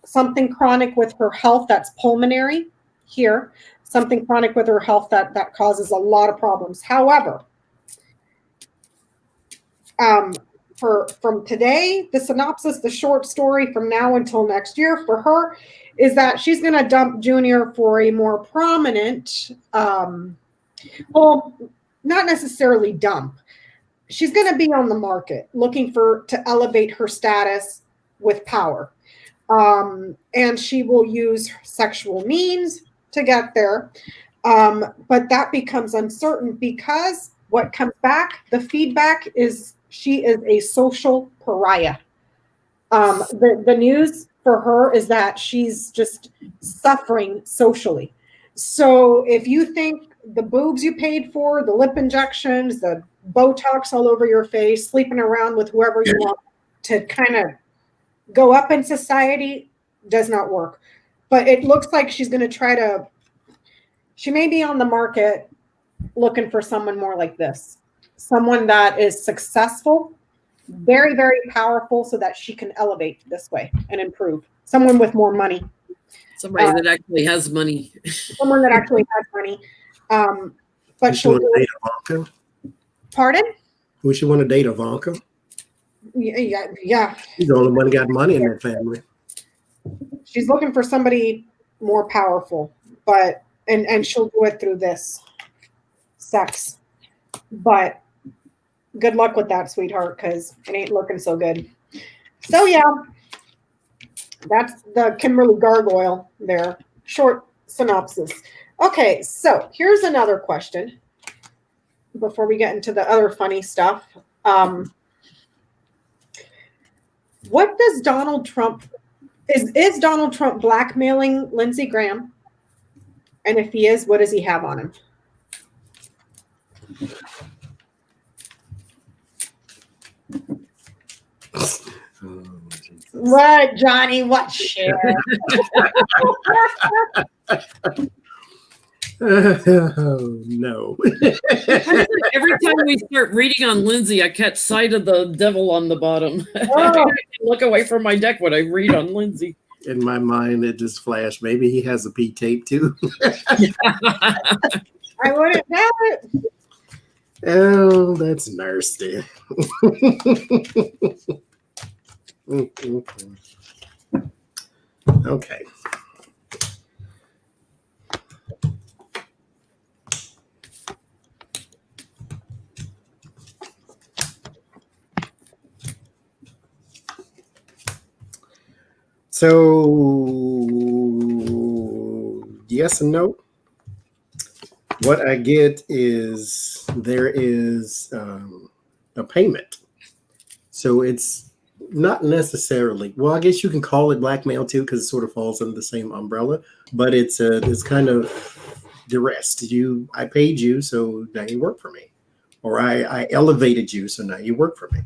Something chronic with her health that's pulmonary here. Something chronic with her health that causes a lot of problems. However, from today, the synopsis, the short story from now until next year for her is that she's going to dump Junior for a more prominent, well, not necessarily dump. She's going to be on the market looking to elevate her status with power. And she will use sexual means to get there. But that becomes uncertain because what comes back, the feedback is she is a social pariah. The news for her is that she's just suffering socially. So if you think the boobs you paid for, the lip injections, the Botox all over your face, sleeping around with whoever you want to kind of go up in society does not work. But it looks like she's going to she may be on the market looking for someone more like this. Someone that is successful, very, very powerful so that she can elevate this way and improve. Someone with more money. Somebody that actually has money. Someone that actually has money. But she'll date Ivanka? Pardon? Would she want to date Ivanka? Yeah. She's the only one that got money in that family. She's looking for somebody more powerful, but and she'll do it through this sex. But good luck with that, sweetheart, because it ain't looking so good. So yeah, that's the Kimberly Gargoyle there. Short synopsis. Okay, so here's another question before we get into the other funny stuff. What does Donald Trump, is Donald Trump blackmailing Lindsey Graham? And if he is, what does he have on him? What, Johnny? What, share? No. Every time we start reading on Lindsay, I catch sight of the devil on the bottom. I can look away from my deck when I read on Lindsay. In my mind, it just flashed. Maybe he has a P tape too. I wouldn't doubt it. Oh, that's nasty. Okay. So yes and no. What I get is there is a payment. So it's not necessarily, well, I guess you can call it blackmail too, because it sort of falls under the same umbrella, but it's kind of duress. I paid you, so now you work for me. Or I elevated you, so now you work for me.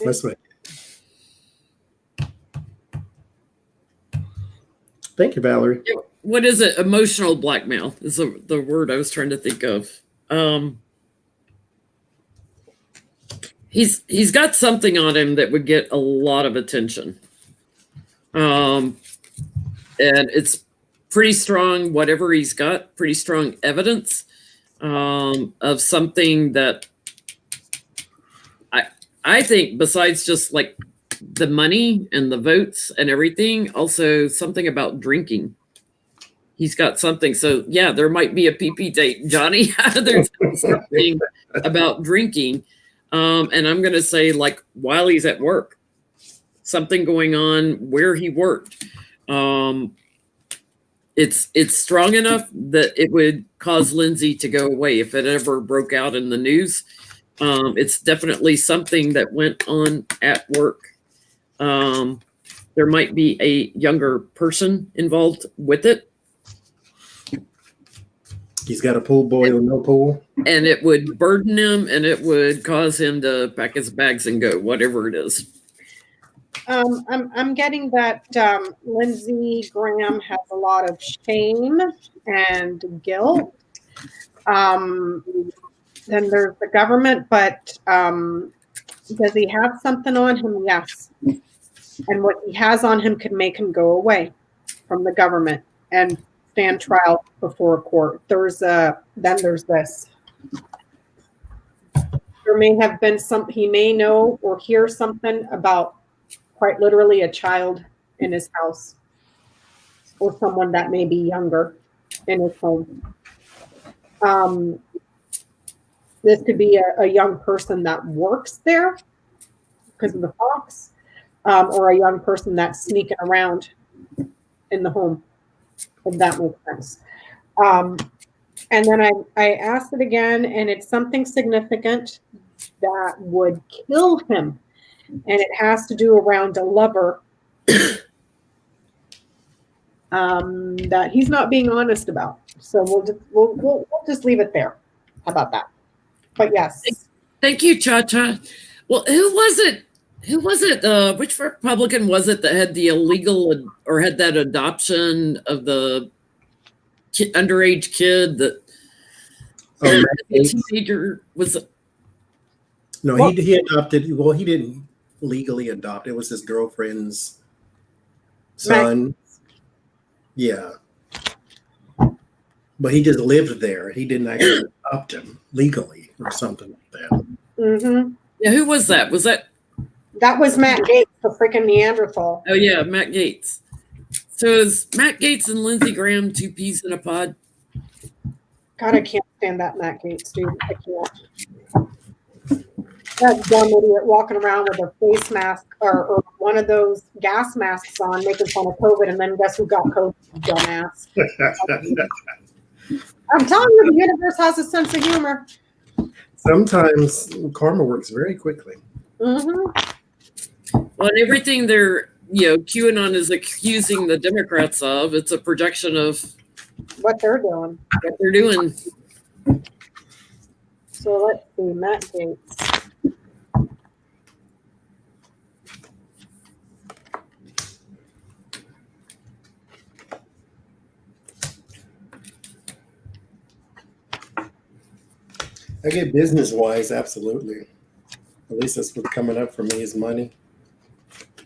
That's what. Thank you, Valerie. What is it? Emotional blackmail is the word I was trying to think of. He's got something on him that would get a lot of attention. And it's pretty strong, whatever he's got, pretty strong evidence of something that I think, besides just like the money and the votes and everything, also something about drinking. He's got something. So yeah, there might be a PP date, Johnny. There's something about drinking. And I'm going to say, like, while he's at work, something going on where he worked. It's strong enough that it would cause Lindsay to go away if it ever broke out in the news. It's definitely something that went on at work. There might be a younger person involved with it. He's got a pool boy or no pool. And it would burden him, and it would cause him to pack his bags and go, whatever it is. I'm getting that Lindsey Graham has a lot of shame and guilt. Then there's the government, but does he have something on him? Yes. And what he has on him could make him go away from the government and stand trial before a court. Then there's this. There may have been he may know or hear something about quite literally a child in his house or someone that may be younger in his home. This could be a young person that works there because of the fox, or a young person that's sneaking around in the home, if that makes sense. And then I asked it again, and it's something significant that would kill him. And it has to do around a lover that he's not being honest about. So we'll just leave it there. How about that? But yes. Thank you, Cha-Cha. Well, who was it? Which Republican was it that had the illegal or had that adoption of the underage kid that the teenager was? No, he adopted. Well, he didn't legally adopt. It was his girlfriend's son. Yeah. But he just lived there. He didn't actually adopt him legally or something like that. Mm-hmm. Yeah, who was that? Was that? That was Matt Gates, the freaking Neanderthal. Oh, yeah, Matt Gates. So is Matt Gates and Lindsey Graham two peas in a pod? God, I can't stand that Matt Gates, dude. I can't. That dumb idiot walking around with a face mask or one of those gas masks on, making fun of COVID, and then guess who got COVID? Dumbass. I'm telling you, the universe has a sense of humor. Sometimes karma works very quickly. Mm-hmm. Well, and everything they're, QAnon is accusing the Democrats of, it's a projection of what they're doing. What they're doing. So let's see, Matt Gates. I get business-wise, absolutely. At least that's what's coming up for me is money.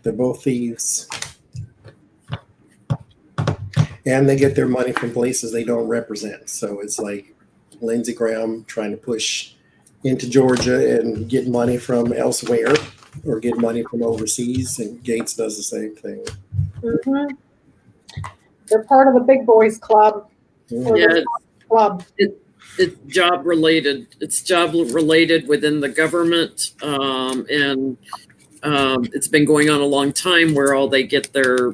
They're both thieves. And they get their money from places they don't represent. So it's like Lindsey Graham trying to push into Georgia and get money from elsewhere or get money from overseas, and Gates does the same thing. Mm-hmm. They're part of the big boys club. Yeah, Club. It's job related. It's job related within the government, and It's been going on a long time where all they get their,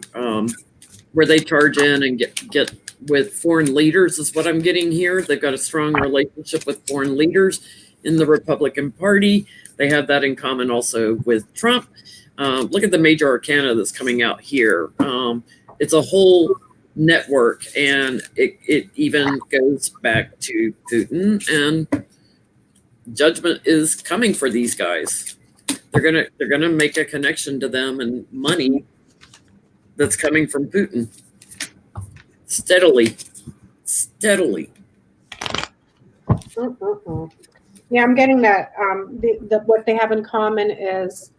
where they charge in and get with foreign leaders is what I'm getting here. They've got a strong relationship with foreign leaders in the Republican Party. They have that in common also with Trump. Look at the major arcana that's coming out here. It's a whole network, and it even goes back to Putin, and judgment is coming for these guys. They're gonna make a connection to them and money that's coming from Putin steadily. Yeah, I'm getting that. What they have in common is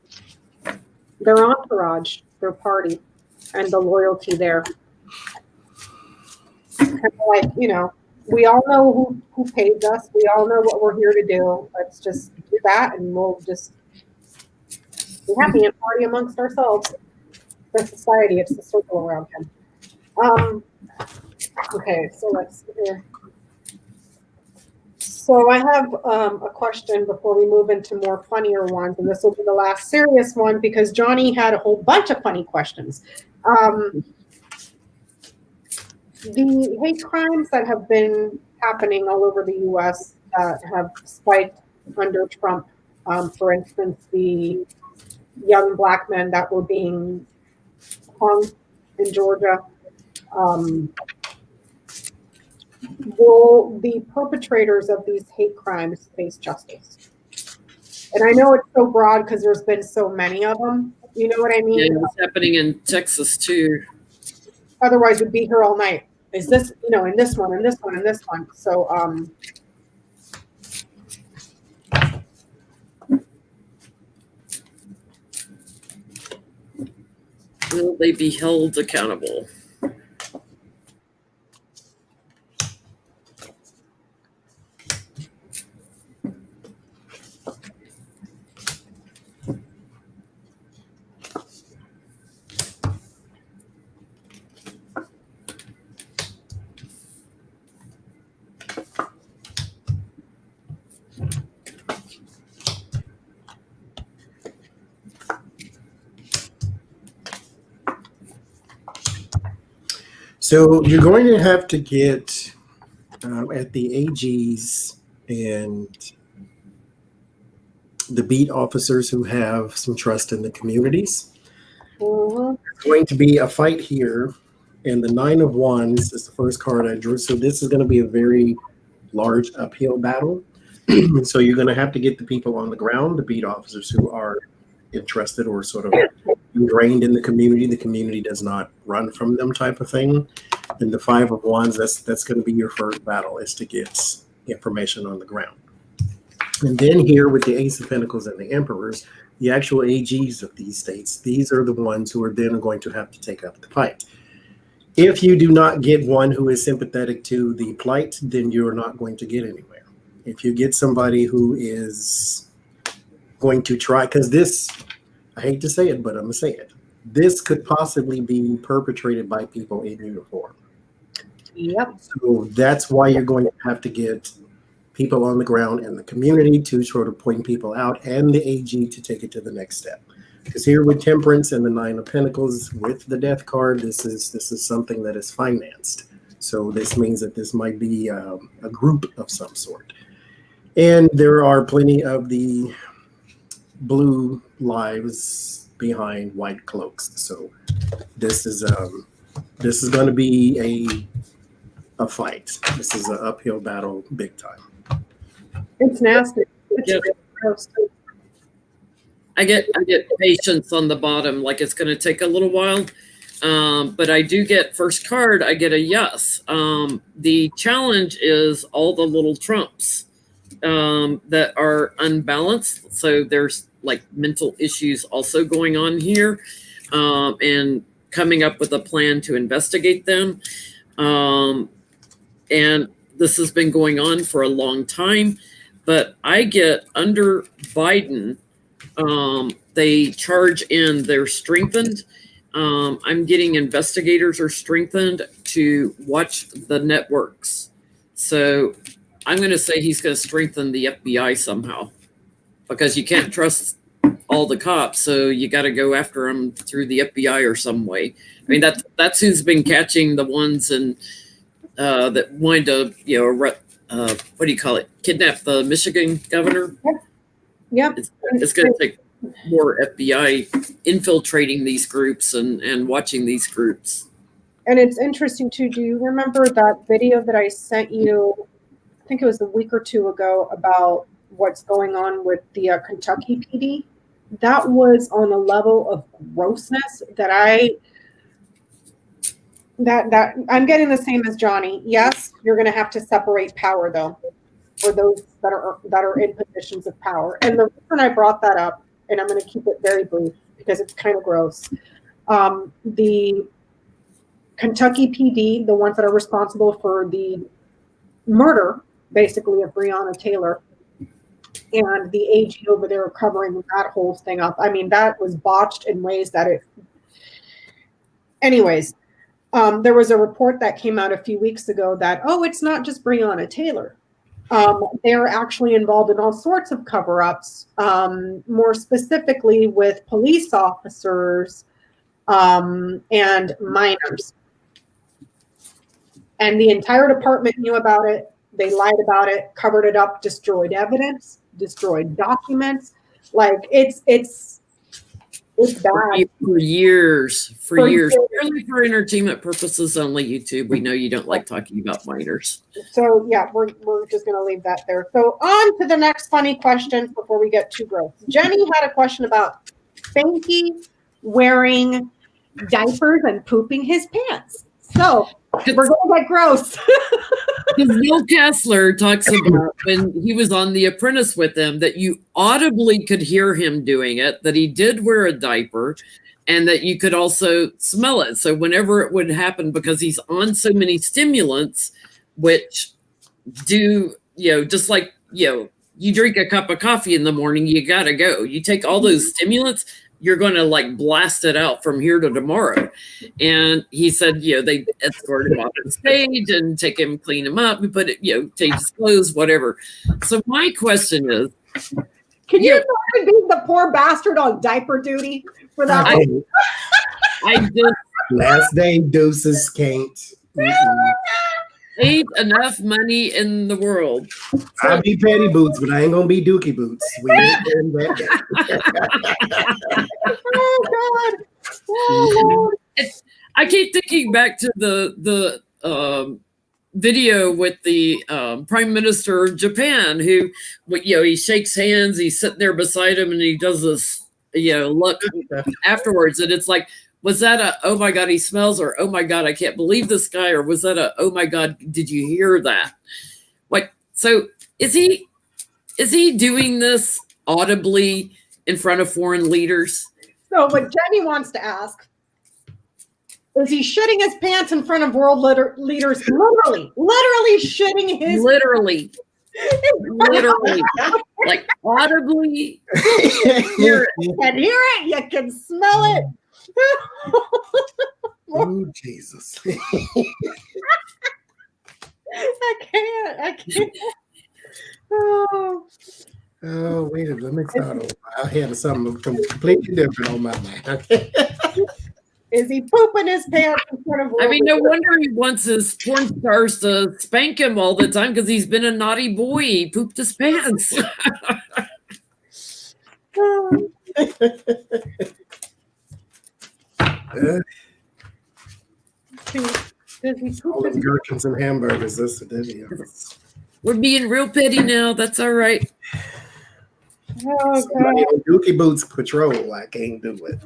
their entourage, their party, and the loyalty there. Kind of like, we all know who pays us. We all know what we're here to do. Let's just do that, and we'll just be happy and party amongst ourselves. The society, it's the circle around him. Okay, so let's see here. So I have a question before we move into more funnier ones, and this will be the last serious one because Johnny had a whole bunch of funny questions. The hate crimes that have been happening all over the U.S. that have spiked under Trump, for instance, the young black men that were being hung in Georgia, will the perpetrators of these hate crimes face justice? And I know it's so broad because there's been so many of them. You know what I mean? Yeah, it's happening in Texas too. Otherwise, we'd be here all night. Is this, in this one, and this one, and this one. So, will they be held accountable? So you're going to have to get at the AGs and the beat officers who have some trust in the communities. There's going to be a fight here, and the 9 of Wands is the first card I drew. So this is going to be a very large uphill battle. So you're going to have to get the people on the ground, the beat officers who are interested or sort of ingrained in the community. The community does not run from them, type of thing. And the 5 of Wands, that's going to be your first battle, is to get information on the ground. And then here with the Ace of Pentacles and the Emperors, the actual AGs of these states, these are the ones who are then going to have to take up the fight. If you do not get one who is sympathetic to the plight, then you're not going to get anywhere. If you get somebody who is going to try, because this, I hate to say it, but I'm going to say it. This could possibly be perpetrated by people in uniform. Yep. So that's why you're going to have to get people on the ground in the community to sort of point people out, and the AG to take it to the next step. Because here with Temperance and the 9 of Pentacles with the Death card, this is something that is financed. So this means that this might be a group of some sort. And there are plenty of the blue lives behind white cloaks. So this is going to be a fight. This is an uphill battle, big time. It's nasty. It's Yeah. gross. I get patience on the bottom, like it's going to take a little while. But I do get first card, I get a yes. The challenge is all the little trumps that are unbalanced. So there's like mental issues also going on here, and coming up with a plan to investigate them. And this has been going on for a long time, but I get under Biden, they charge in, they're strengthened. I'm getting investigators are strengthened to watch the networks. So I'm going to say he's going to strengthen the FBI somehow, because you can't trust all the cops. So you got to go after them through the FBI or some way. I mean, that's who's been catching the ones and that wanted to, what do you call it? Kidnap the Michigan governor. Yep. It's going to take more FBI infiltrating these groups and watching these groups. And it's interesting too. Do you remember that video that I sent you? I think it was a week or two ago about what's going on with the Kentucky PD. That was on a level of grossness that I'm getting the same as Johnny. Yes, you're going to have to separate power though, for those that are in positions of power. And the reason I brought that up, and I'm going to keep it very brief because it's kind of gross. The Kentucky PD, the ones that are responsible for the murder, basically, of Breonna Taylor, and the AG over there covering that whole thing up. I mean, that was botched in ways that it... Anyways, there was a report that came out a few weeks ago that, it's not just Breonna Taylor. They're actually involved in all sorts of cover-ups, more specifically with police officers and minors. And the entire department knew about it. They lied about it, covered it up, destroyed evidence, destroyed documents. Like it's bad. For years. Purely for entertainment purposes only, YouTube. We know you don't like talking about minors. So yeah, we're just gonna leave that there. So on to the next funny question before we get too gross. Jenny had a question about Spanky wearing diapers and pooping his pants. So we're gonna get gross. Because Bill Kessler talks about when he was on The Apprentice with him that you audibly could hear him doing it, that he did wear a diaper, and that you could also smell it. So whenever it would happen, because he's on so many stimulants, which do, just like, you drink a cup of coffee in the morning, you got to go. You take all those stimulants, you're going to like blast it out from here to tomorrow. And he said, they escort him off the stage and take him, clean him up, and put it, change his clothes, whatever. So my question is, can you imagine being the poor bastard on diaper duty for that? I just last day deuces can't. ain't enough money in the world. I'll be petty boots, but I ain't gonna be dookie boots. We ain't doing that. Oh God! Oh Lord! I keep thinking back to the video with the Prime Minister of Japan, who, he shakes hands, he's sitting there beside him, and he does this, look afterwards, and it's like, was that a, oh my God, he smells, or oh my God, I can't believe this guy, or was that a, oh my God, did you hear that? Like, so is he doing this audibly in front of foreign leaders? So what Jenny wants to ask is he shitting his pants in front of world leaders, literally shitting his literally, like audibly. You can hear it, you can smell it. Oh Jesus! I can't. Oh, wait a minute. Let me start over. I had something completely different on my mind. Is he pooping his pants in front of? I mean, no wonder he wants his porn stars to spank him all the time, because he's been a naughty boy. He pooped his pants. All the gherkins and hamburgers. That's the video. We're being real petty now. That's all right. Oh, somebody on Dookie Boots patrol. I can't do it.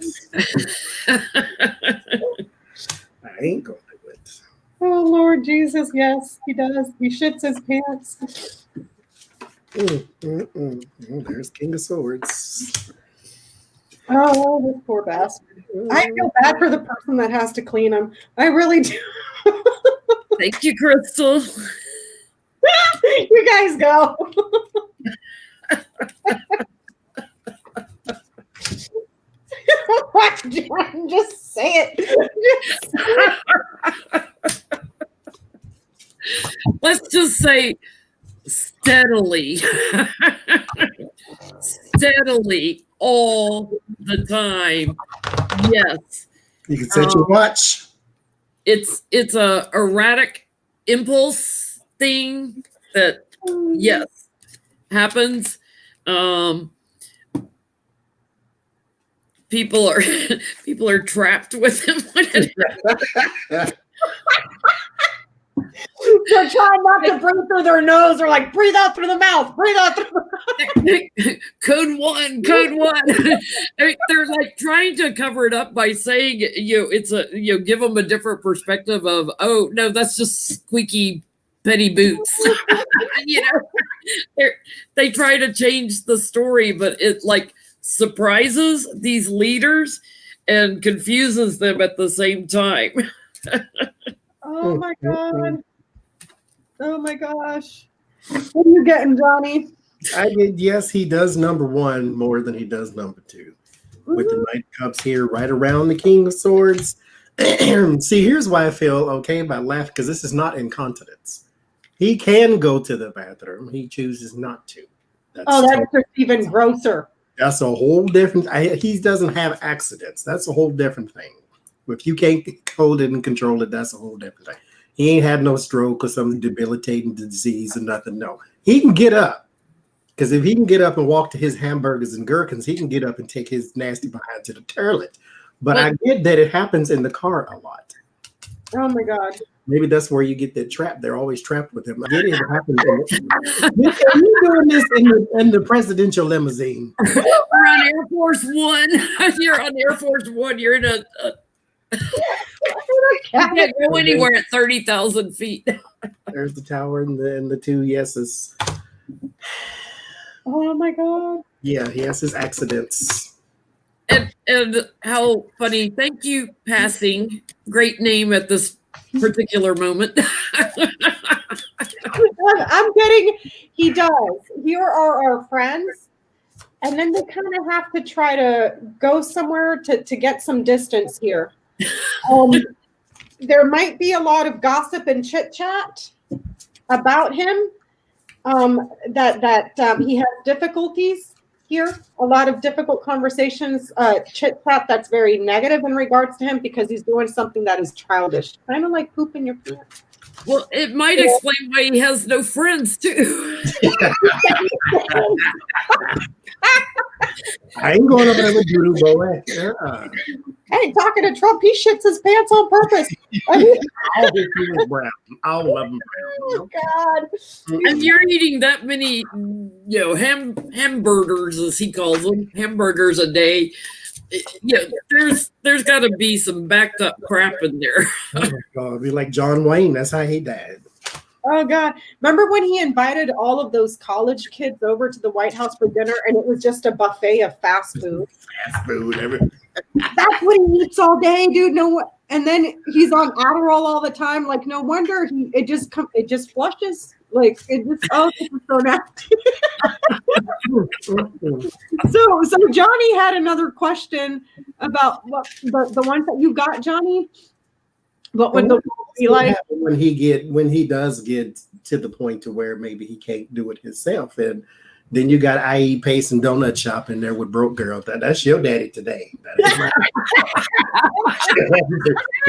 I ain't gonna do it. Oh Lord Jesus, yes, he does. He shits his pants. There's King of Swords. Oh, this poor bastard. I feel bad for the person that has to clean him. I really do. Thank you, Crystal. You guys go. Just say it. Let's just say steadily. steadily all the time. Yes. You can set your watch. It's a erratic impulse thing that, yes, happens. People are trapped with him. They're trying not to breathe through their nose. They're like, breathe out through the mouth. Breathe out through the mouth. Code one. They're like trying to cover it up by saying, give them a different perspective of, oh no, that's just squeaky petty boots. They try to change the story, but it like surprises these leaders and confuses them at the same time. Oh my God. Oh my gosh. What are you getting, Johnny? I did. Yes, he does number one more than he does number two. With the Knight of Cups here, right around the King of Swords. See, here's why I feel okay about laughing, because this is not incontinence. He can go to the bathroom. He chooses not to. That's just even grosser. That's a whole different. He doesn't have accidents. That's a whole different thing. If you can't hold it and control it, that's a whole different thing. He ain't had no stroke or some debilitating disease or nothing. No, he can get up. Because if he can get up and walk to his hamburgers and gherkins, he can get up and take his nasty behind to the toilet. But I get that it happens in the car a lot. Oh my God. Maybe that's where you get that trap. They're always trapped with him. I get it happens. You're doing this in the presidential limousine. We're on Air Force One. You're on Air Force One. You're in a you can't go anywhere at 30,000 feet. There's the tower and the two yeses. Oh my God. Yeah, he has his accidents. And how funny. Thank you, Passing. Great name at this particular moment. I'm getting, he does. Here are our friends. And then they kind of have to try to go somewhere to get some distance here. There might be a lot of gossip and chit chat about him. That he has difficulties here. A lot of difficult conversations, chit chat that's very negative in regards to him because he's doing something that is childish, kind of like pooping your pants. Well, it might explain why he has no friends too. I ain't going over there with Doodoo boy. Hey, talking to Trump, he shits his pants on purpose. All his is brown. All of them Oh brown. God! And you're eating that many, hamburgers, as he calls them, hamburgers a day. There's got to be some backed up crap in there. Oh my God, it'd be like John Wayne. That's how he died. Oh God! Remember when he invited all of those college kids over to the White House for dinner, and it was just a buffet of fast food. Fast food, everything. That's what he eats all day, dude. And then he's on Adderall all the time. Like, no wonder it just flushes. Like it just this is so nasty. So Johnny had another question about what the ones that you got, Johnny. What would the be like when he does get to the point to where maybe he can't do it himself, and then you got IE Pace and Donut Shop in there with Broke Girl. That's your daddy today. That is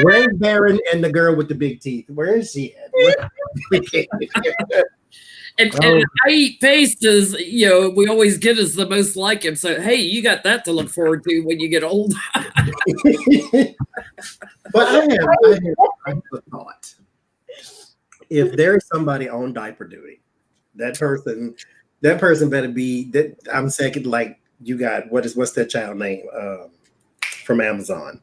Where's Baron and the girl with the big teeth? Where is she at? And I eat paste is, we always get as the most like him. So, hey, you got that to look forward to when you get old. But I have a thought. If there's somebody on diaper duty, that person better be that. I'm second. Like you got what's that child name from Amazon?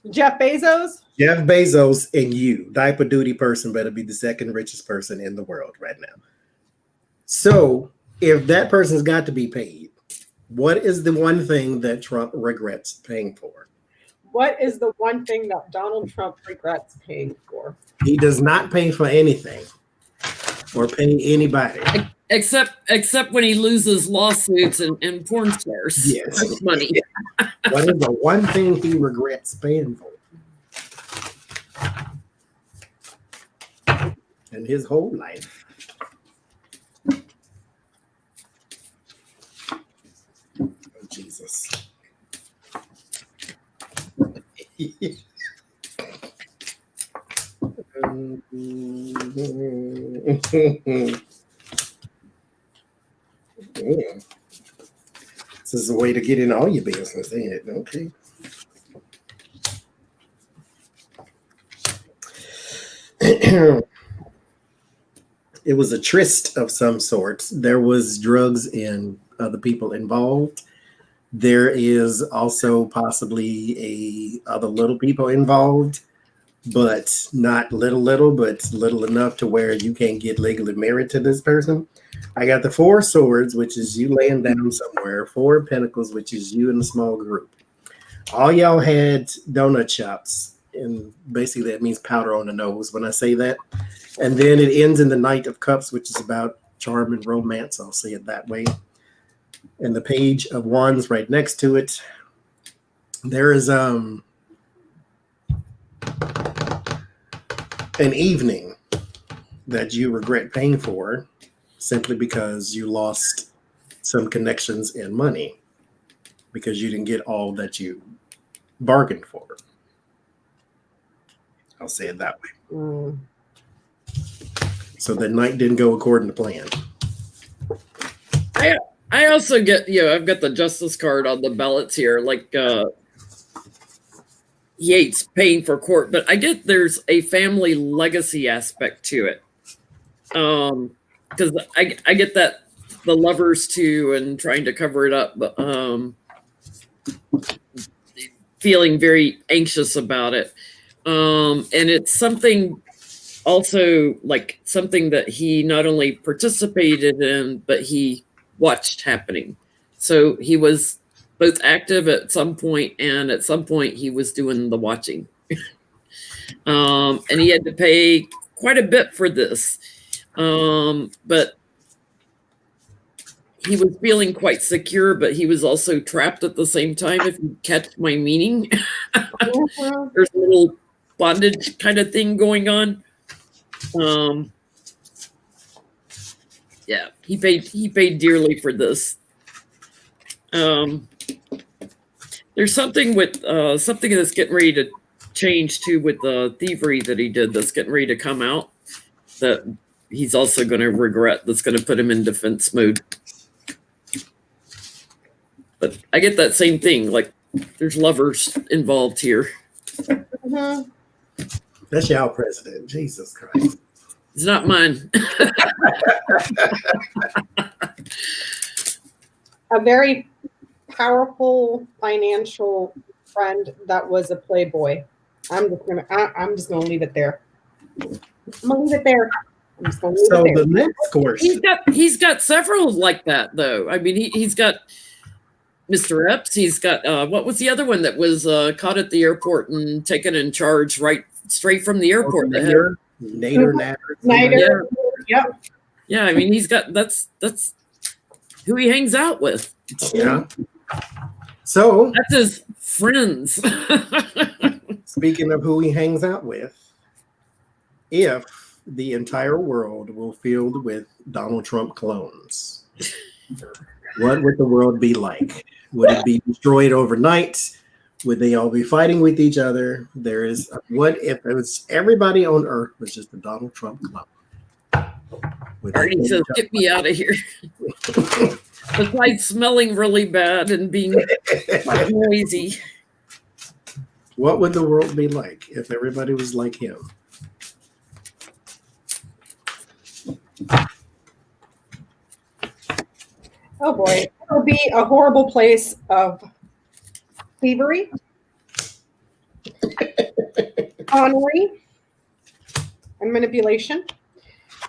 Jeff Bezos. Jeff Bezos and you, diaper duty person, better be the second richest person in the world right now. So if that person's got to be paid, what is the one thing that Trump regrets paying for? What is the one thing that Donald Trump regrets paying for? He does not pay for anything or pay anybody. Except when he loses lawsuits and porn stars. Yes. Money. What is the one thing he regrets paying for? In his whole life. This is a way to get in all your business, ain't it? Okay. It was a tryst of some sort. There was drugs and other people involved. There is also possibly other little people involved, but not little, but little enough to where you can't get legally married to this person. I got the 4 swords, which is you laying down somewhere. 4 pentacles, which is you in a small group. All y'all had donut shops, and basically that means powder on the nose when I say that. And then it ends in the Knight of Cups, which is about charm and romance. I'll say it that way. And the Page of Wands right next to it. There is an evening that you regret paying for simply because you lost some connections and money because you didn't get all that you bargained for. I'll say it that way. So the night didn't go according to plan. I also get, I've got the justice card on the ballots here. Like, he hates paying for court, but I get there's a family legacy aspect to it. Because I get that the lovers too and trying to cover it up, but feeling very anxious about it. And it's something also like something that he not only participated in, but he watched happening. So he was both active at some point, and at some point he was doing the watching. And he had to pay quite a bit for this. But he was feeling quite secure, but he was also trapped at the same time, if you catch my meaning. There's a little bondage kind of thing going on. Yeah, he paid dearly for this. There's something with something that's getting ready to change too with the thievery that he did that's getting ready to come out that he's also going to regret, that's going to put him in defense mode. But I get that same thing, like there's lovers involved here. That's y'all president. Jesus Christ. It's not mine. A very powerful financial friend that was a playboy. I'm just gonna leave it there. I'm gonna leave it there. So the next question. He's got several like that though. I mean, he's got Mr. Epps. He's got what was the other one that was caught at the airport and taken in charge right straight from the airport? Nader. Yep. Yeah, I mean, he's got that's who he hangs out with. Yeah. So that's his friends. Speaking of who he hangs out with, if the entire world were filled with Donald Trump clones, what would the world be like? Would it be destroyed overnight? Would they all be fighting with each other? What if it was everybody on Earth was just a Donald Trump clone? Artie says, "Get me out of here." Besides smelling really bad and being noisy. What would the world be like if everybody was like him? Oh boy, it would be a horrible place of thievery, connery, and manipulation.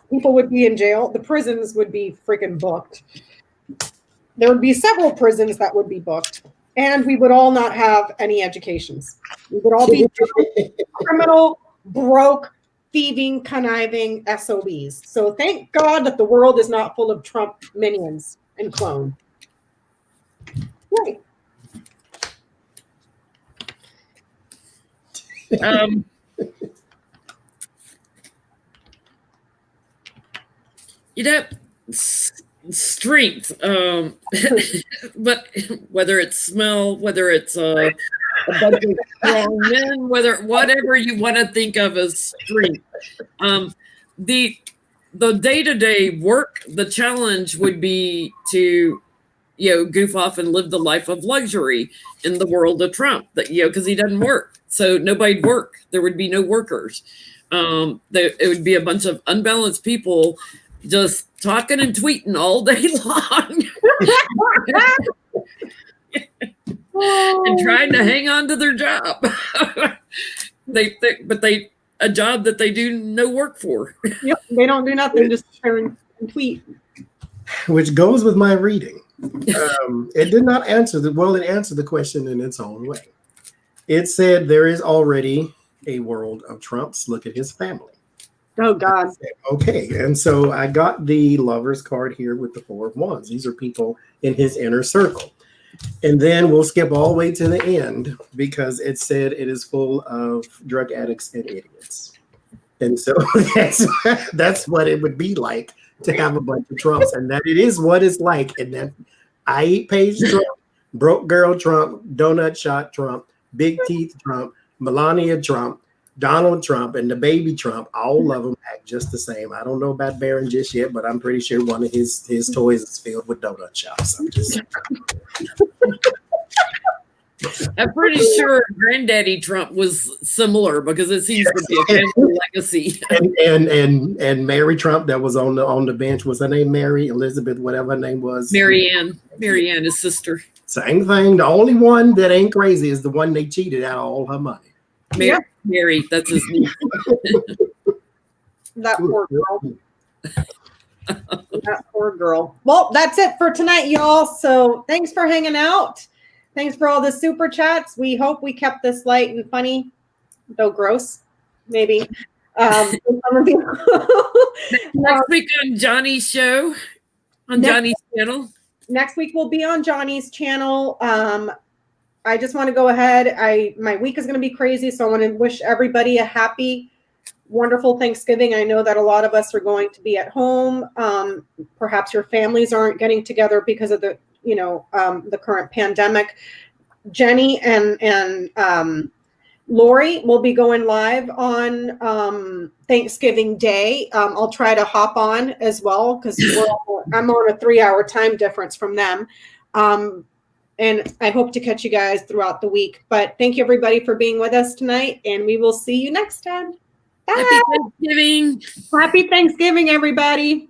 People would be in jail. The prisons would be freaking booked. There would be several prisons that would be booked. And we would all not have any educations. We would all be criminal, broke, thieving, conniving SOBs. So thank God that the world is not full of Trump minions and clones. Right. Strength, but whether it's smell, whether it's a bunch of strong men, whatever you want to think of as strength. The day-to-day work, the challenge would be to, goof off and live the life of luxury in the world of Trump, that, because he doesn't work. So nobody'd work. There would be no workers. It would be a bunch of unbalanced people just talking and tweeting all day long and trying to hang on to their job. A job that they do no work for. Yep, they don't do nothing, just share and tweet. Which goes with my reading. It did not answer it answered the question in its own way. It said there is already a world of Trumps. Look at his family. Oh God. Said, okay, and so I got the Lovers card here with the 4 of Wands. These are people in his inner circle. And then we'll skip all the way to the end because it said it is full of drug addicts and idiots. And so that's what it would be like to have a bunch of Trumps, and that it is what it's like. And then I eat page Trump, broke girl Trump, donut shot Trump, big teeth Trump, Melania Trump, Donald Trump, and the baby Trump. All of them act just the same. I don't know about Barron just yet, but I'm pretty sure one of his toys is filled with donut shots. I'm pretty sure Granddaddy Trump was similar because it seems to be a family legacy. And Mary Trump that was on the bench, was her name Mary Elizabeth, whatever her name was? Marianne, his sister. Same thing. The only one that ain't crazy is the one they cheated out of all her money. Mary, that's his name. That poor girl. That poor girl. Well, that's it for tonight, y'all. So thanks for hanging out. Thanks for all the super chats. We hope we kept this light and funny, though gross, maybe. Next week on Johnny's show, Johnny's channel. Next week we'll be on Johnny's channel. I just want to go ahead. My week is going to be crazy, so I want to wish everybody a happy, wonderful Thanksgiving. I know that a lot of us are going to be at home. Perhaps your families aren't getting together because of the current pandemic. Jenny and Lori will be going live on Thanksgiving Day. I'll try to hop on as well because I'm on a 3-hour time difference from them. And I hope to catch you guys throughout the week. But thank you, everybody, for being with us tonight. And we will see you next time. Bye. Happy Thanksgiving. Happy Thanksgiving, everybody.